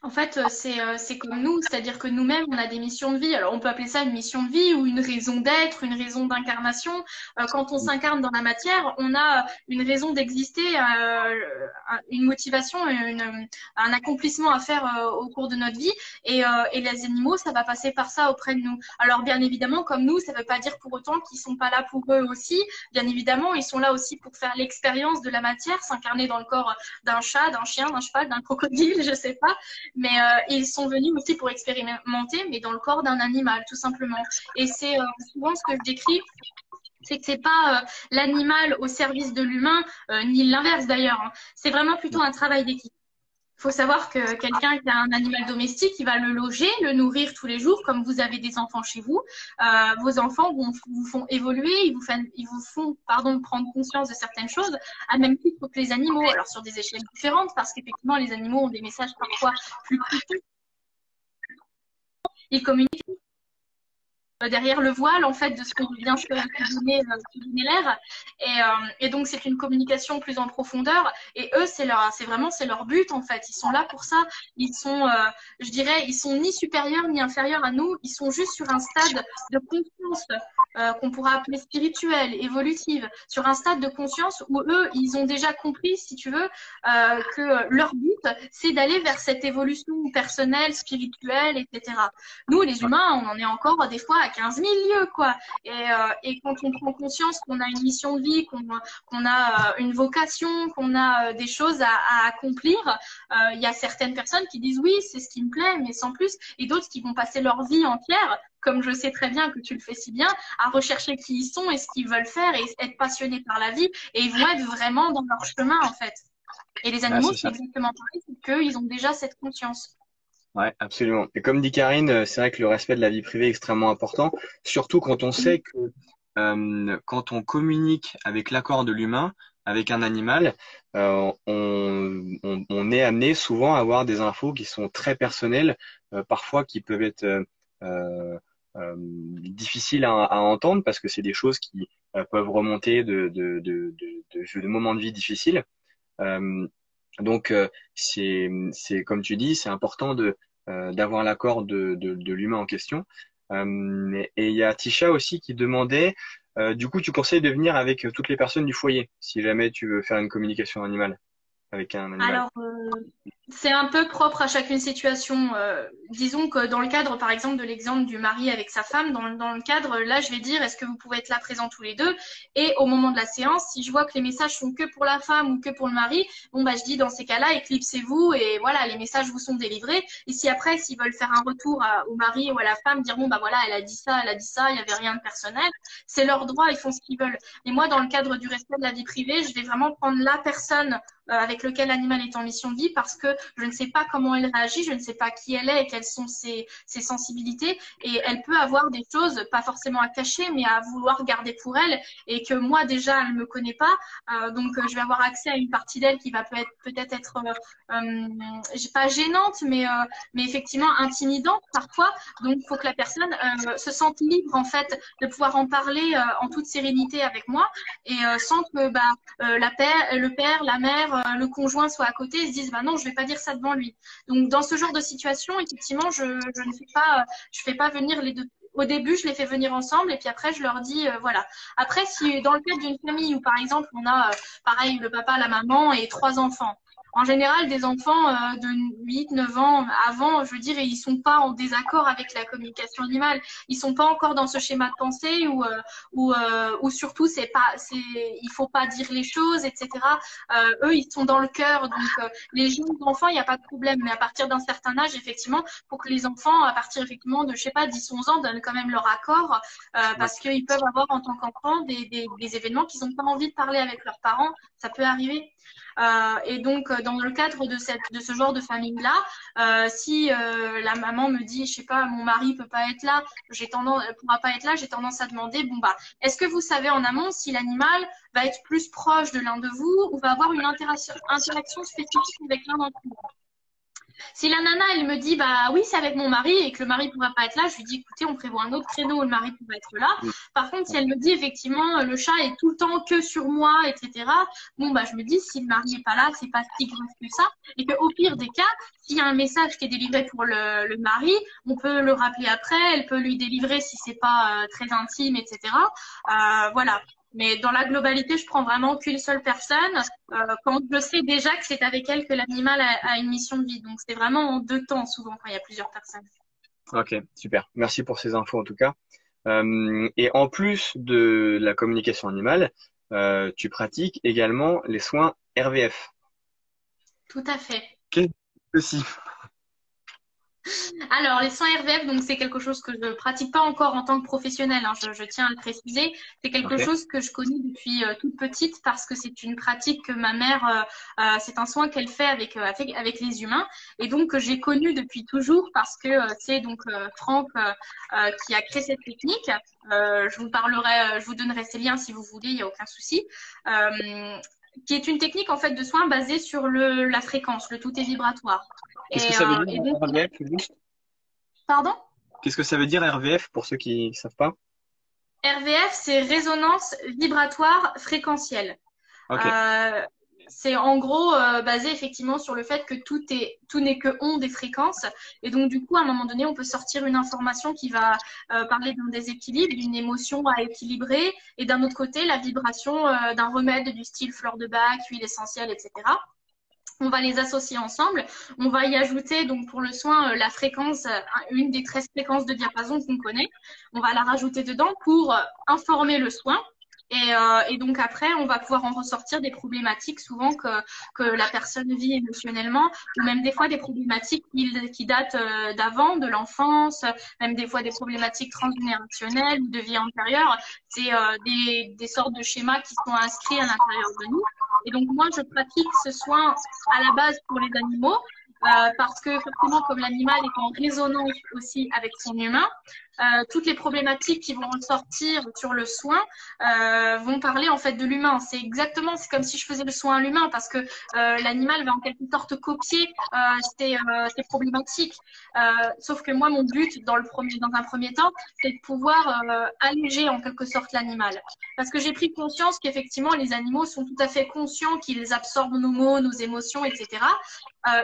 B: En fait, c'est comme nous, c'est-à-dire que nous-mêmes, on a des missions de vie. Alors, on peut appeler ça une mission de vie ou une raison d'être, une raison d'incarnation. Quand on s'incarne dans la matière, on a une raison d'exister, une motivation, un accomplissement à faire au cours de notre vie. Et les animaux, ça va passer par ça auprès de nous. Alors, bien évidemment, comme nous, ça ne veut pas dire pour autant qu'ils sont pas là pour eux aussi. Bien évidemment, ils sont là aussi pour faire l'expérience de la matière, s'incarner dans le corps d'un chat, d'un chien, d'un cheval, d'un crocodile, je sais pas. Mais ils sont venus aussi pour expérimenter, mais dans le corps d'un animal, tout simplement. Et c'est souvent ce que je décris, c'est que c'est pas l'animal au service de l'humain, ni l'inverse d'ailleurs. Hein. C'est vraiment plutôt un travail d'équipe. Il faut savoir que quelqu'un qui a un animal domestique, il va le loger, le nourrir tous les jours, comme vous avez des enfants chez vous. Vos enfants vous font évoluer, ils vous font prendre conscience de certaines choses, à même titre que les animaux. Alors sur des échelles différentes, parce qu'effectivement les animaux ont des messages parfois plus précis. Ils communiquent derrière le voile en fait de ce que vient se donner l'air et donc c'est une communication plus en profondeur et eux c'est leur but en fait, ils sont là pour ça, ils sont je dirais ils sont ni supérieurs ni inférieurs à nous, ils sont juste sur un stade de conscience qu'on pourra appeler spirituelle, évolutive, sur un stade de conscience où eux ils ont déjà compris si tu veux que leur but c'est d'aller vers cette évolution personnelle, spirituelle, etc. Nous les humains on en est encore des fois à 15 000 lieues, quoi. Et quand on prend conscience qu'on a une mission de vie, qu'on a une vocation, qu'on a des choses à accomplir, il y a certaines personnes qui disent oui, c'est ce qui me plaît, mais sans plus, et d'autres qui vont passer leur vie entière comme je sais très bien que tu le fais si bien, à rechercher qui ils sont et ce qu'ils veulent faire et être passionnés par la vie. Et ils vont être vraiment dans leur chemin, en fait. Et les
A: Ah,
B: animaux,
A: c'est
B: c'est
A: ça.
B: exactement pareil, c'est qu'ils ont déjà cette conscience.
A: Ouais, absolument. Et comme dit Karine, c'est vrai que le respect de la vie privée est extrêmement important, surtout quand on sait que quand on communique avec l'accord de l'humain, avec un animal, on est amené souvent à avoir des infos qui sont très personnelles, parfois qui peuvent être euh, difficiles à entendre parce que c'est des choses qui peuvent remonter de moments de vie difficiles. Euh, donc c'est comme tu dis, c'est important de d'avoir l'accord de l'humain en question. Et il y a Tisha aussi qui demandait, du coup, tu conseilles de venir avec toutes les personnes du foyer, si jamais tu veux faire une communication animale avec un animal.
B: Alors, c'est un peu propre à chacune situation. Disons que dans le cadre, par exemple, de l'exemple du mari avec sa femme, dans le cadre, là, je vais dire, est-ce que vous pouvez être là présents tous les deux? Et au moment de la séance, si je vois que les messages sont que pour la femme ou que pour le mari, bon, bah, je dis dans ces cas-là, éclipsez-vous et voilà, les messages vous sont délivrés. Et si après, s'ils veulent faire un retour au mari ou à la femme, dire, bon, bah voilà, elle a dit ça, il n'y avait rien de personnel, c'est leur droit, ils font ce qu'ils veulent. Et moi, dans le cadre du respect de la vie privée, je vais vraiment prendre la personne avec lequel l'animal est en mission de vie parce que je ne sais pas comment elle réagit, je ne sais pas qui elle est et quelles sont ses sensibilités et elle peut avoir des choses, pas forcément à cacher, mais à vouloir garder pour elle et que moi déjà elle ne me connaît pas, donc je vais avoir accès à une partie d'elle qui va peut-être être pas gênante, mais effectivement intimidante parfois, donc il faut que la personne se sente libre en fait de pouvoir en parler en toute sérénité avec moi et sans que le père, la mère, le conjoint soit à côté et se disent bah non, je vais pas dire ça devant lui. Donc dans ce genre de situation, effectivement, je fais pas venir les deux. Au début, je les fais venir ensemble et puis après, je leur dis voilà. Après, si dans le cadre d'une famille où par exemple on a pareil le papa, la maman et 3 enfants. En général, des enfants de 8, 9 ans avant, je veux dire, ils sont pas en désaccord avec la communication animale. Ils sont pas encore dans ce schéma de pensée où surtout il faut pas dire les choses, etc. Eux, ils sont dans le cœur, donc les jeunes enfants, il n'y a pas de problème. Mais à partir d'un certain âge, effectivement, pour que les enfants, à partir effectivement de, je sais pas, 10, 11 ans, donnent quand même leur accord, parce qu'ils peuvent avoir en tant qu'enfants des événements qu'ils n'ont pas envie de parler avec leurs parents. Ça peut arriver. Et donc, dans le cadre de ce genre de famille-là, si la maman me dit, je sais pas, mon mari peut pas être là, pourra pas être là, j'ai tendance à demander, bon bah, est-ce que vous savez en amont si l'animal va être plus proche de l'un de vous ou va avoir une interaction spécifique avec l'un d'entre vous? Si la nana, elle me dit, bah oui, c'est avec mon mari et que le mari ne pourra pas être là, je lui dis, écoutez, on prévoit un autre créneau où le mari pourra être là. Par contre, si elle me dit, effectivement, le chat est tout le temps que sur moi, etc., bon, bah, je me dis, si le mari n'est pas là, c'est pas si grave que ça. Et qu'au pire des cas, s'il y a un message qui est délivré pour le mari, on peut le rappeler après, elle peut lui délivrer si c'est pas très intime, etc. Voilà. Mais dans la globalité, je prends vraiment qu'une seule personne quand je sais déjà que c'est avec elle que l'animal a une mission de vie. Donc, c'est vraiment en deux temps, souvent, quand il y a plusieurs personnes.
A: Ok, super. Merci pour ces infos en tout cas. Et en plus de la communication animale, tu pratiques également les soins RVF.
B: Tout à fait.
A: Qu'est-ce que c'est?
B: Alors, les soins RVF, donc c'est quelque chose que je ne pratique pas encore en tant que professionnelle, hein, je tiens à le préciser. C'est quelque
A: Ok.
B: chose que je connais depuis toute petite parce que c'est une pratique que ma mère, c'est un soin qu'elle fait avec les humains et donc que j'ai connu depuis toujours parce que c'est donc Franck qui a créé cette technique. Je vous donnerai ses liens si vous voulez, il n'y a aucun souci. Qui est une technique en fait de soins basée sur la fréquence, le tout est vibratoire.
A: Qu'est-ce que ça veut
B: Et
A: dire
B: donc,
A: RVF, juste?
B: pardon?
A: Qu'est-ce que ça veut dire RVF pour ceux qui ne savent pas?
B: RVF, c'est résonance vibratoire fréquentielle.
A: Ok.
B: Euh, c'est en gros basé effectivement sur le fait que tout n'est que ondes et fréquences. Et donc, du coup, à un moment donné, on peut sortir une information qui va parler d'un déséquilibre, d'une émotion à équilibrer, et d'un autre côté, la vibration d'un remède du style fleur de bac, huile essentielle, etc. On va les associer ensemble. On va y ajouter, donc pour le soin, la fréquence, une des 13 fréquences de diapason qu'on connaît. On va la rajouter dedans pour informer le soin Et donc après, on va pouvoir en ressortir des problématiques souvent que la personne vit émotionnellement, ou même des fois des problématiques qui datent d'avant, de l'enfance, même des fois des problématiques transgénérationnelles ou de vie antérieure. C'est des sortes de schémas qui sont inscrits à l'intérieur de nous. Et donc moi, je pratique ce soin à la base pour les animaux. Parce que forcément, comme l'animal est en résonance aussi avec son humain, toutes les problématiques qui vont ressortir sur le soin vont parler en fait de l'humain. C'est comme si je faisais le soin à l'humain, parce que l'animal va en quelque sorte copier ces problématiques. Sauf que moi, mon but dans un premier temps, c'est de pouvoir alléger en quelque sorte l'animal. Parce que j'ai pris conscience qu'effectivement, les animaux sont tout à fait conscients qu'ils absorbent nos mots, nos émotions, etc.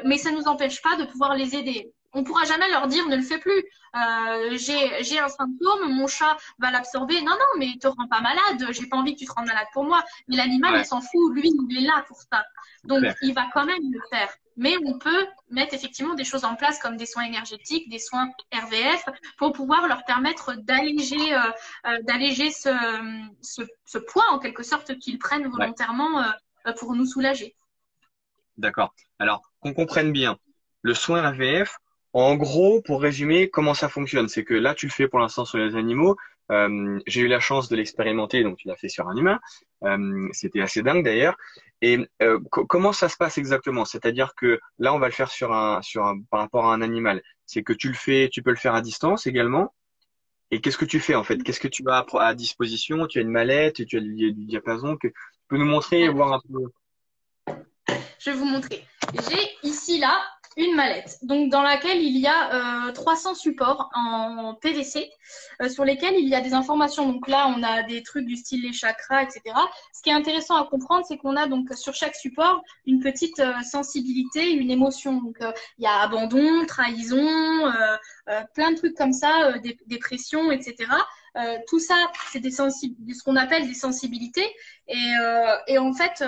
B: Mais ça ne nous empêche pas de pouvoir les aider. On ne pourra jamais leur dire ne le fais plus. J'ai un symptôme, mon chat va l'absorber. Non, non, mais te rends pas malade. J'ai pas envie que tu te rendes malade pour moi. Mais l'animal, il s'en fout. Lui, il est là pour ça. Donc, il va quand même le faire. Mais on peut mettre effectivement des choses en place comme des soins énergétiques, des soins RVF, pour pouvoir leur permettre d'alléger ce poids en quelque sorte qu'ils prennent volontairement pour nous soulager.
A: D'accord. Alors, qu'on comprenne bien, le soin RVF, en gros, pour résumer, comment ça fonctionne, c'est que là, tu le fais pour l'instant sur les animaux. J'ai eu la chance de l'expérimenter, donc tu l'as fait sur un humain. C'était assez dingue d'ailleurs. Et comment ça se passe exactement? C'est-à-dire que là, on va le faire par rapport à un animal. C'est que tu peux le faire à distance également. Et qu'est-ce que tu fais en fait? Qu'est-ce que tu as à disposition? Tu as une mallette, tu as du diapason. Tu peux nous montrer et voir un peu.
B: Je vais vous montrer. J'ai ici là une mallette, donc dans laquelle il y a 300 supports en PVC sur lesquels il y a des informations. Donc là, on a des trucs du style les chakras, etc. Ce qui est intéressant à comprendre, c'est qu'on a donc sur chaque support une petite sensibilité, une émotion. Donc il y a abandon, trahison, plein de trucs comme ça, dépression, etc. Tout ça, c'est ce qu'on appelle des sensibilités. Et en fait,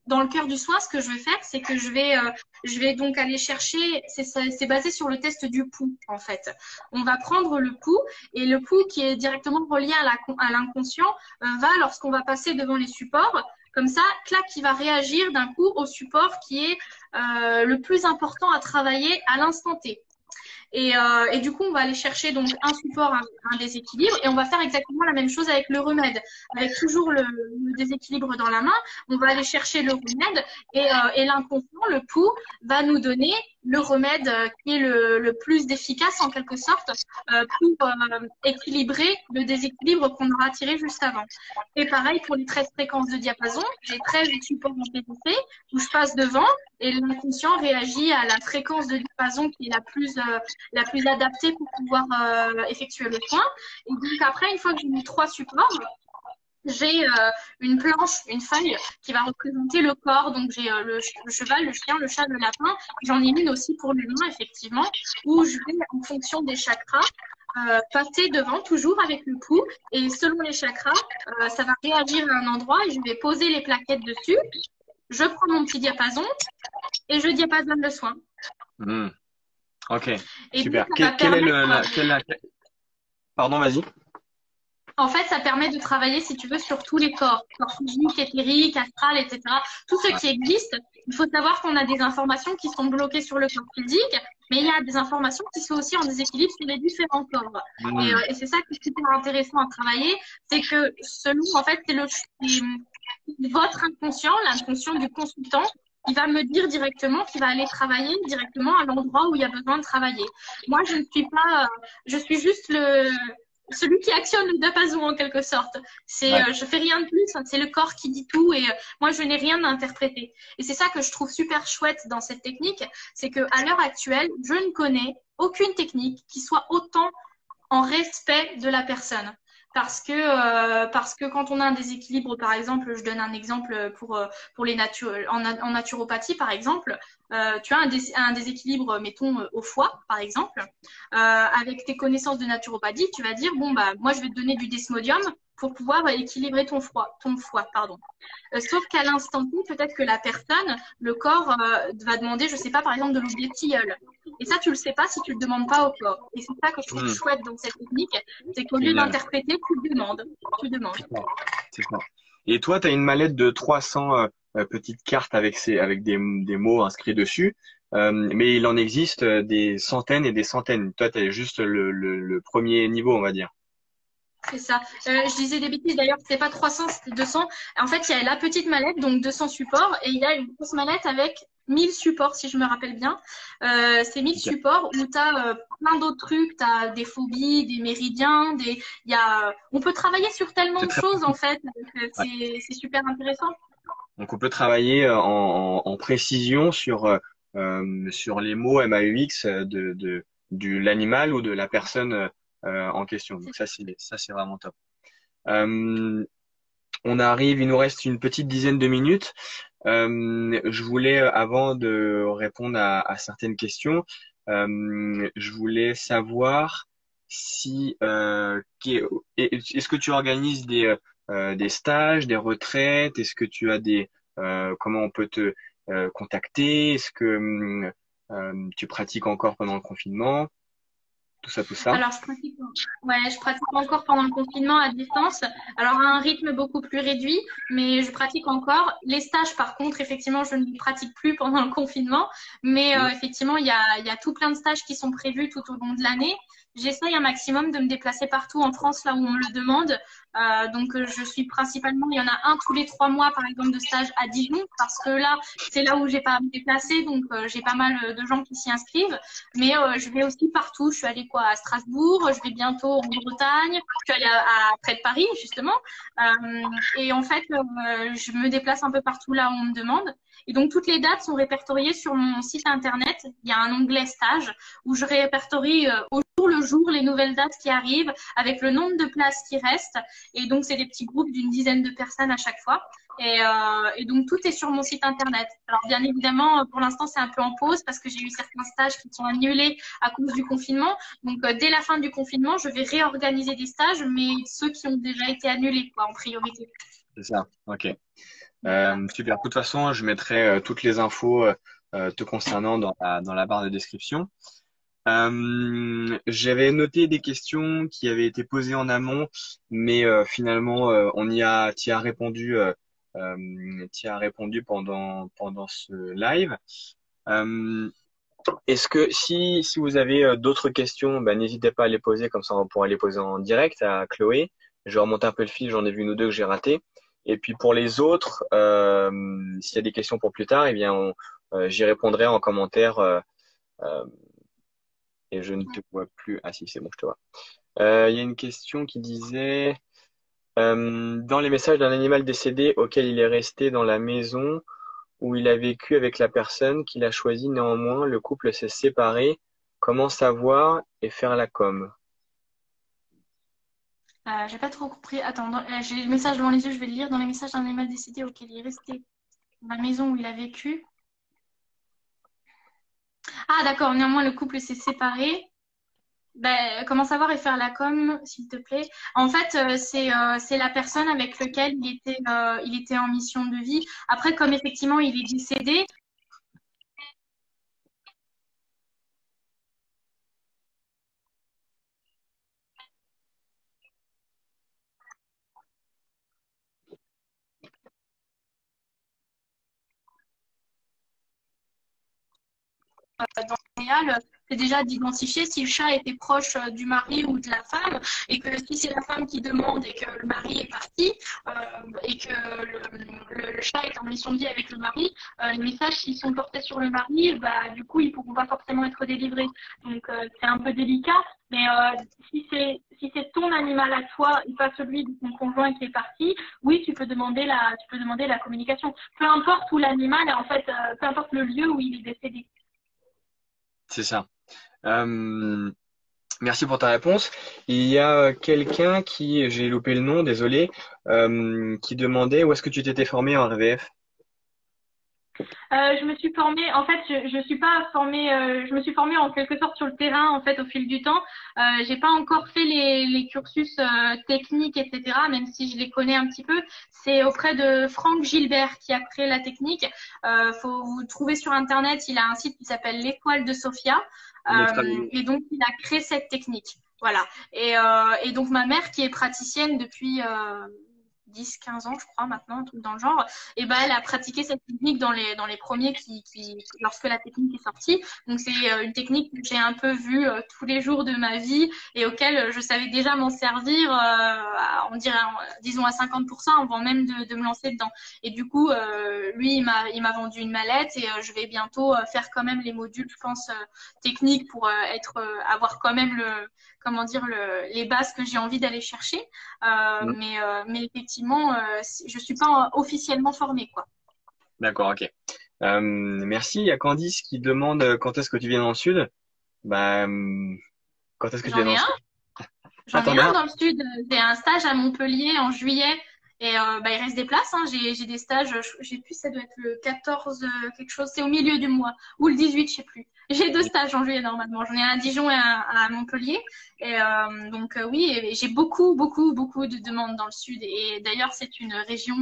B: dans le cœur du soin, ce que je vais faire, c'est que je vais donc aller chercher, c'est basé sur le test du pouls, en fait. On va prendre le pouls, et le pouls qui est directement relié à l'inconscient lorsqu'on va passer devant les supports, comme ça, clac, il va réagir d'un coup au support qui est le plus important à travailler à l'instant T. Et du coup, on va aller chercher donc un support, un déséquilibre, et on va faire exactement la même chose avec le remède. Avec toujours le déséquilibre dans la main, on va aller chercher le remède, et l'inconscient, le pouls, va nous donner le remède qui est le plus efficace en quelque sorte pour équilibrer le déséquilibre qu'on aura tiré juste avant. Et pareil pour les 13 fréquences de diapason, j'ai 13 supports en PVC où je passe devant et l'inconscient réagit à la fréquence de diapason qui est la plus adaptée pour pouvoir effectuer le soin. Et donc après, une fois que j'ai mis 3 supports, j'ai une planche, une feuille qui va représenter le corps. Donc j'ai le cheval, le chien, le chat, le lapin. J'en ai une aussi pour l'humain, effectivement, où je vais, en fonction des chakras, passer devant, toujours avec le pouls. Et selon les chakras, ça va réagir à un endroit et je vais poser les plaquettes dessus. Je prends mon petit diapason et je diapasonne le soin.
A: Ok,
B: et
A: super.
B: Donc,
A: Pardon, vas-y.
B: En fait, ça permet de travailler, si tu veux, sur tous les corps physique, éthérique, astral, etc. Tout ce qui existe. Il faut savoir qu'on a des informations qui sont bloquées sur le corps physique, mais il y a des informations qui sont aussi en déséquilibre sur les différents corps. Et c'est ça qui est super intéressant à travailler, c'est que selon, en fait, c'est votre inconscient, l'inconscient du consultant, il va me dire directement qu'il va aller travailler directement à l'endroit où il y a besoin de travailler. Moi, je ne suis pas, je suis juste celui qui actionne le diapason en quelque sorte. Je fais rien de plus, c'est le corps qui dit tout et moi je n'ai rien à interpréter. Et c'est ça que je trouve super chouette dans cette technique, c'est que à l'heure actuelle, je ne connais aucune technique qui soit autant en respect de la personne. Parce que quand on a un déséquilibre, par exemple, je donne un exemple pour les en naturopathie, par exemple, tu as un déséquilibre, mettons, au foie, par exemple. Avec tes connaissances de naturopathie, tu vas dire, bon, bah, moi, je vais te donner du desmodium pour pouvoir équilibrer ton foie, pardon. Sauf qu'à l'instant T, peut-être que la personne, le corps va demander, je sais pas, par exemple, de l'eau de tilleul. Et ça, tu le sais pas si tu le demandes pas au corps. Et c'est ça que je trouve chouette dans cette technique, c'est qu'au lieu d'interpréter, tu demandes.
A: C'est ça. Et toi, tu as une mallette de 300 petites cartes avec des mots inscrits dessus, mais il en existe des centaines et des centaines. Toi, tu as juste le premier niveau, on va dire.
B: C'est ça. Je disais des bêtises d'ailleurs, c'est pas 300, c'était 200. En fait, il y a la petite mallette, donc 200 supports, et il y a une grosse mallette avec 1000 supports, si je me rappelle bien. C'est 1000
A: Ok.
B: supports où tu as plein d'autres trucs, tu as des phobies, des méridiens, on peut travailler sur tellement
A: C'est
B: de
A: très
B: choses en fait.
A: ouais.
B: C'est super intéressant.
A: Donc, on peut travailler en précision sur les mots MAUX l'animal ou de la personne en question. Donc, ça, c'est vraiment top. Euh, il nous reste une petite dizaine de minutes. Je voulais, avant de répondre à certaines questions, je voulais savoir si est-ce que tu organises des stages, des retraites, est-ce que tu as comment on peut te contacter, est-ce que tu pratiques encore pendant le confinement, tout ça, tout ça.
B: Alors, je pratique encore pendant le confinement à distance. Alors, à un rythme beaucoup plus réduit, mais je pratique encore. Les stages, par contre, effectivement, je ne les pratique plus pendant le confinement. Mais
A: Mm.
B: effectivement, il y a tout plein de stages qui sont prévus tout au long de l'année. J'essaye un maximum de me déplacer partout en France, là où on me le demande. Je suis principalement, il y en a un tous les 3 mois, par exemple, de stage à Dijon, parce que là, c'est là où j'ai pas à me déplacer, donc j'ai pas mal de gens qui s'y inscrivent. Mais je vais aussi partout. Je suis allée à Strasbourg, je vais bientôt en Bretagne, je suis allée près de Paris justement. Et en fait, je me déplace un peu partout là où on me demande. Et donc toutes les dates sont répertoriées sur mon site internet. Il y a un onglet stage où je répertorie au jour le jour les nouvelles dates qui arrivent avec le nombre de places qui restent. Et donc c'est des petits groupes d'une dizaine de personnes à chaque fois. Et donc, tout est sur mon site internet. Alors, bien évidemment, pour l'instant, c'est un peu en pause parce que j'ai eu certains stages qui sont annulés à cause du confinement. Donc, dès la fin du confinement, je vais réorganiser des stages, mais ceux qui ont déjà été annulés, quoi, en priorité.
A: C'est ça. Ok.
B: Voilà.
A: Super. De toute façon, je mettrai toutes les infos te concernant dans la barre de description. J'avais noté des questions qui avaient été posées en amont, mais finalement, t'y as répondu pendant ce live. Euh, Est-ce que si vous avez d'autres questions, ben, n'hésitez pas à les poser, comme ça on pourra les poser en direct à Chloé. Je vais remonter un peu le fil, j'en ai vu une ou deux que j'ai raté. Et puis pour les autres, s'il y a des questions pour plus tard, eh bien j'y répondrai en commentaire. Euh, et je ne te vois plus. Ah si, c'est bon, je te vois. Il y a une question qui disait, dans les messages d'un animal décédé auquel il est resté dans la maison où il a vécu avec la personne qu'il a choisie, néanmoins, le couple s'est séparé. Comment savoir et faire la com?
B: J'ai pas trop compris. Attends, j'ai le message devant les yeux, je vais le lire. Dans les messages d'un animal décédé auquel il est resté dans la maison où il a vécu. Ah, d'accord. Néanmoins, le couple s'est séparé. Ben, comment savoir et faire la com, s'il te plaît? En fait, c'est la personne avec laquelle il était en mission de vie. Après, comme effectivement il est décédé, dans l'idéal, c'est déjà d'identifier si le chat était proche du mari ou de la femme, et que si c'est la femme qui demande et que le mari est parti, et que le chat est en mission de vie avec le mari, les messages, s'ils sont portés sur le mari, bah, du coup, ils ne pourront pas forcément être délivrés. Donc, c'est un peu délicat, mais si c'est ton animal à toi et pas celui de ton conjoint qui est parti, oui, tu peux demander la communication. Peu importe où l'animal est, en fait, peu importe le lieu où il est décédé.
A: C'est ça. Euh, Merci pour ta réponse. Il y a quelqu'un j'ai loupé le nom, désolé, qui demandait où est-ce que tu t'étais formé en RVF?
B: Je me suis formée, en fait, je suis pas formée, je me suis formée en quelque sorte sur le terrain, en fait, au fil du temps. J'ai pas encore fait les cursus techniques, etc., même si je les connais un petit peu. C'est auprès de Franck Gilbert qui a créé la technique. Faut vous trouver sur Internet, il a un site qui s'appelle l'Étoile de Sophia.
A: On mettra le-
B: Et donc, il a créé cette technique. Voilà. Et donc, ma mère, qui est praticienne 10-15 ans, je crois, maintenant, un truc dans le genre. Et ben, elle a pratiqué cette technique dans les premiers lorsque la technique est sortie. Donc, c'est une technique que j'ai un peu vue tous les jours de ma vie et auquel je savais déjà m'en servir, on dirait, disons à 50% avant même de me lancer dedans. Et du coup, lui, il m'a vendu une mallette et je vais bientôt faire quand même les modules, je pense, techniques pour avoir quand même comment dire, les bases que j'ai envie d'aller chercher. Mais effectivement, je suis pas officiellement formée, quoi.
A: D'accord, ok. Merci. Il y a Candice qui demande quand est-ce que tu viens dans le sud. Bah, quand est-ce que tu viens
B: J'en
A: dans
B: ai
A: le
B: un.
A: sud?
B: J'en ai
A: Attends,
B: un dans le sud. J'ai un stage à Montpellier en juillet. Et bah, il reste des places. Hein. J'ai des stages. J'ai plus, ça doit être le 14 quelque chose. C'est au milieu du mois. Ou le 18, je sais plus. J'ai 2 stages en juillet normalement. J'en ai un à Dijon et un à Montpellier. Et donc oui, et j'ai beaucoup, beaucoup, beaucoup de demandes dans le sud. Et d'ailleurs, c'est une région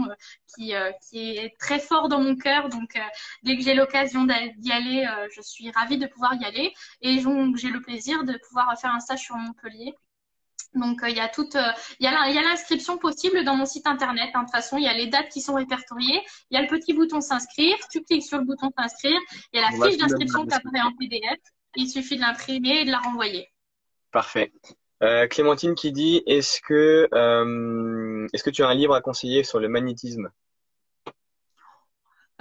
B: qui est très fort dans mon cœur. Donc dès que j'ai l'occasion d'y aller, je suis ravie de pouvoir y aller. Et donc j'ai le plaisir de pouvoir faire un stage sur Montpellier. Donc, il y a il y a l'inscription possible dans mon site internet. Hein. De toute façon, il y a les dates qui sont répertoriées. Il y a le petit bouton s'inscrire. Tu cliques sur le bouton s'inscrire. Il y a la
A: On va
B: fiche
A: tout mettre dans
B: d'inscription
A: la
B: qui apparaît
A: description.
B: en PDF. Il suffit de l'imprimer et de la renvoyer.
A: Parfait. Clémentine qui dit, est-ce que tu as un livre à conseiller sur le magnétisme?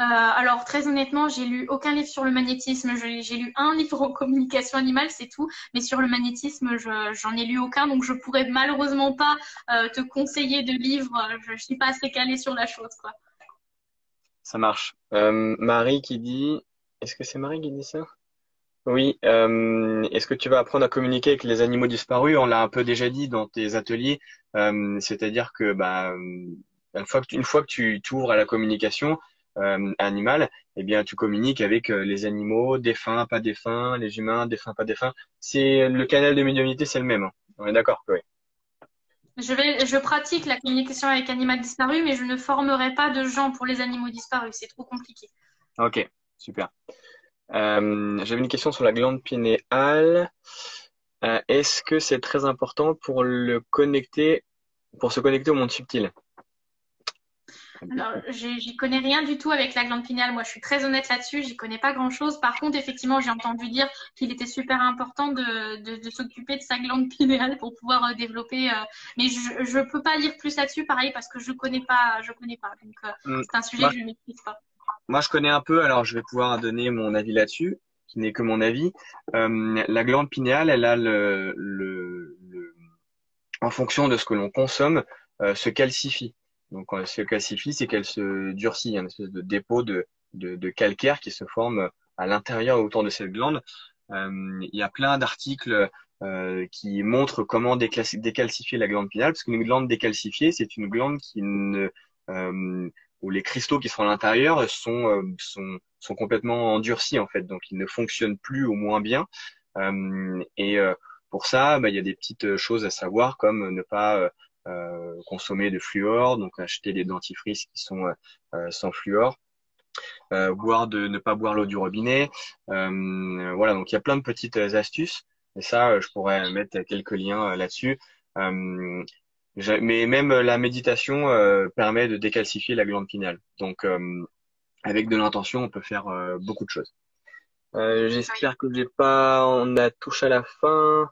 B: Alors, très honnêtement, j'ai lu aucun livre sur le magnétisme. J'ai lu un livre en communication animale, c'est tout. Mais sur le magnétisme, j'en ai lu aucun. Donc, je pourrais malheureusement pas te conseiller de livre. Je suis pas assez calée sur la chose, quoi.
A: Ça marche. Marie qui dit, est-ce que c'est Marie qui dit ça? Oui. Est-ce que tu vas apprendre à communiquer avec les animaux disparus? On l'a un peu déjà dit dans tes ateliers. C'est-à-dire que bah, une fois que tu t'ouvres à la communication animale, eh bien, tu communiques avec les animaux, défunts, pas défunts, les humains, défunts, pas défunts. C'est le canal de médiumnité, c'est le même. Hein. On est d'accord, oui.
B: Je pratique la communication avec animal disparu, mais je ne formerai pas de gens pour les animaux disparus. C'est trop compliqué.
A: Ok, super. J'avais une question sur la glande pinéale. Est-ce que c'est très important pour se connecter au monde subtil?
B: Alors, j'y connais rien du tout avec la glande pinéale. Moi, je suis très honnête là-dessus. J'y connais pas grand-chose. Par contre, effectivement, j'ai entendu dire qu'il était super important de s'occuper de sa glande pinéale pour pouvoir développer. Mais je peux pas lire plus là-dessus, pareil, parce que je connais pas, je connais pas. Donc,
A: Hmm.
B: c'est un sujet
A: Moi,
B: que je ne maîtrise pas.
A: moi, je connais un peu, alors je vais pouvoir donner mon avis là-dessus, qui n'est que mon avis. La glande pinéale, elle a en fonction de ce que l'on consomme, se calcifie. Donc, quand elle se calcifie, c'est qu'elle se durcit. Il y a une espèce de dépôt de calcaire qui se forme à l'intérieur et autour de cette glande. Il y a plein d'articles qui montrent comment décalcifier la glande pinéale, parce qu'une glande décalcifiée, c'est une glande où les cristaux qui sont à l'intérieur sont complètement endurcis en fait, donc ils ne fonctionnent plus ou moins bien. Et pour ça, bah, il y a des petites choses à savoir comme ne pas consommer de fluor, donc acheter des dentifrices qui sont sans fluor, ne pas boire l'eau du robinet. Voilà, donc il y a plein de petites astuces. Et ça, je pourrais mettre quelques liens là-dessus. Mais même la méditation permet de décalcifier la glande pinéale. Donc, avec de l'intention, on peut faire beaucoup de choses. J'espère que on a touché à la fin,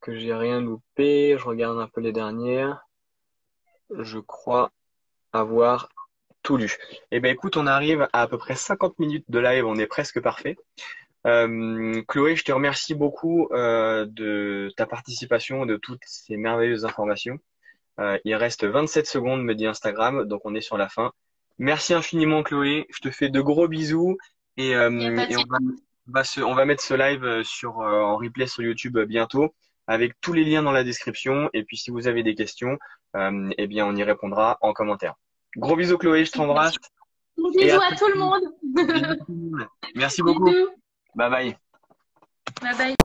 A: que j'ai rien loupé. Je regarde un peu les dernières. Je crois avoir tout lu. Eh ben, écoute, on arrive à peu près 50 minutes de live. On est presque parfait. Chloé, je te remercie beaucoup de ta participation, de toutes ces merveilleuses informations. Il reste 27 secondes, me dit Instagram, donc on est sur la fin. Merci infiniment, Chloé. Je te fais de gros bisous et,
B: Il n'y a pas de
A: on va mettre ce live en replay sur YouTube bientôt avec tous les liens dans la description. Et puis, si vous avez des questions, eh bien, on y répondra en commentaire. Gros bisous, Chloé. Je t'embrasse.
B: Bisous à tout le monde.
A: Merci beaucoup.
B: Bisous.
A: Bye bye.
B: Bye bye.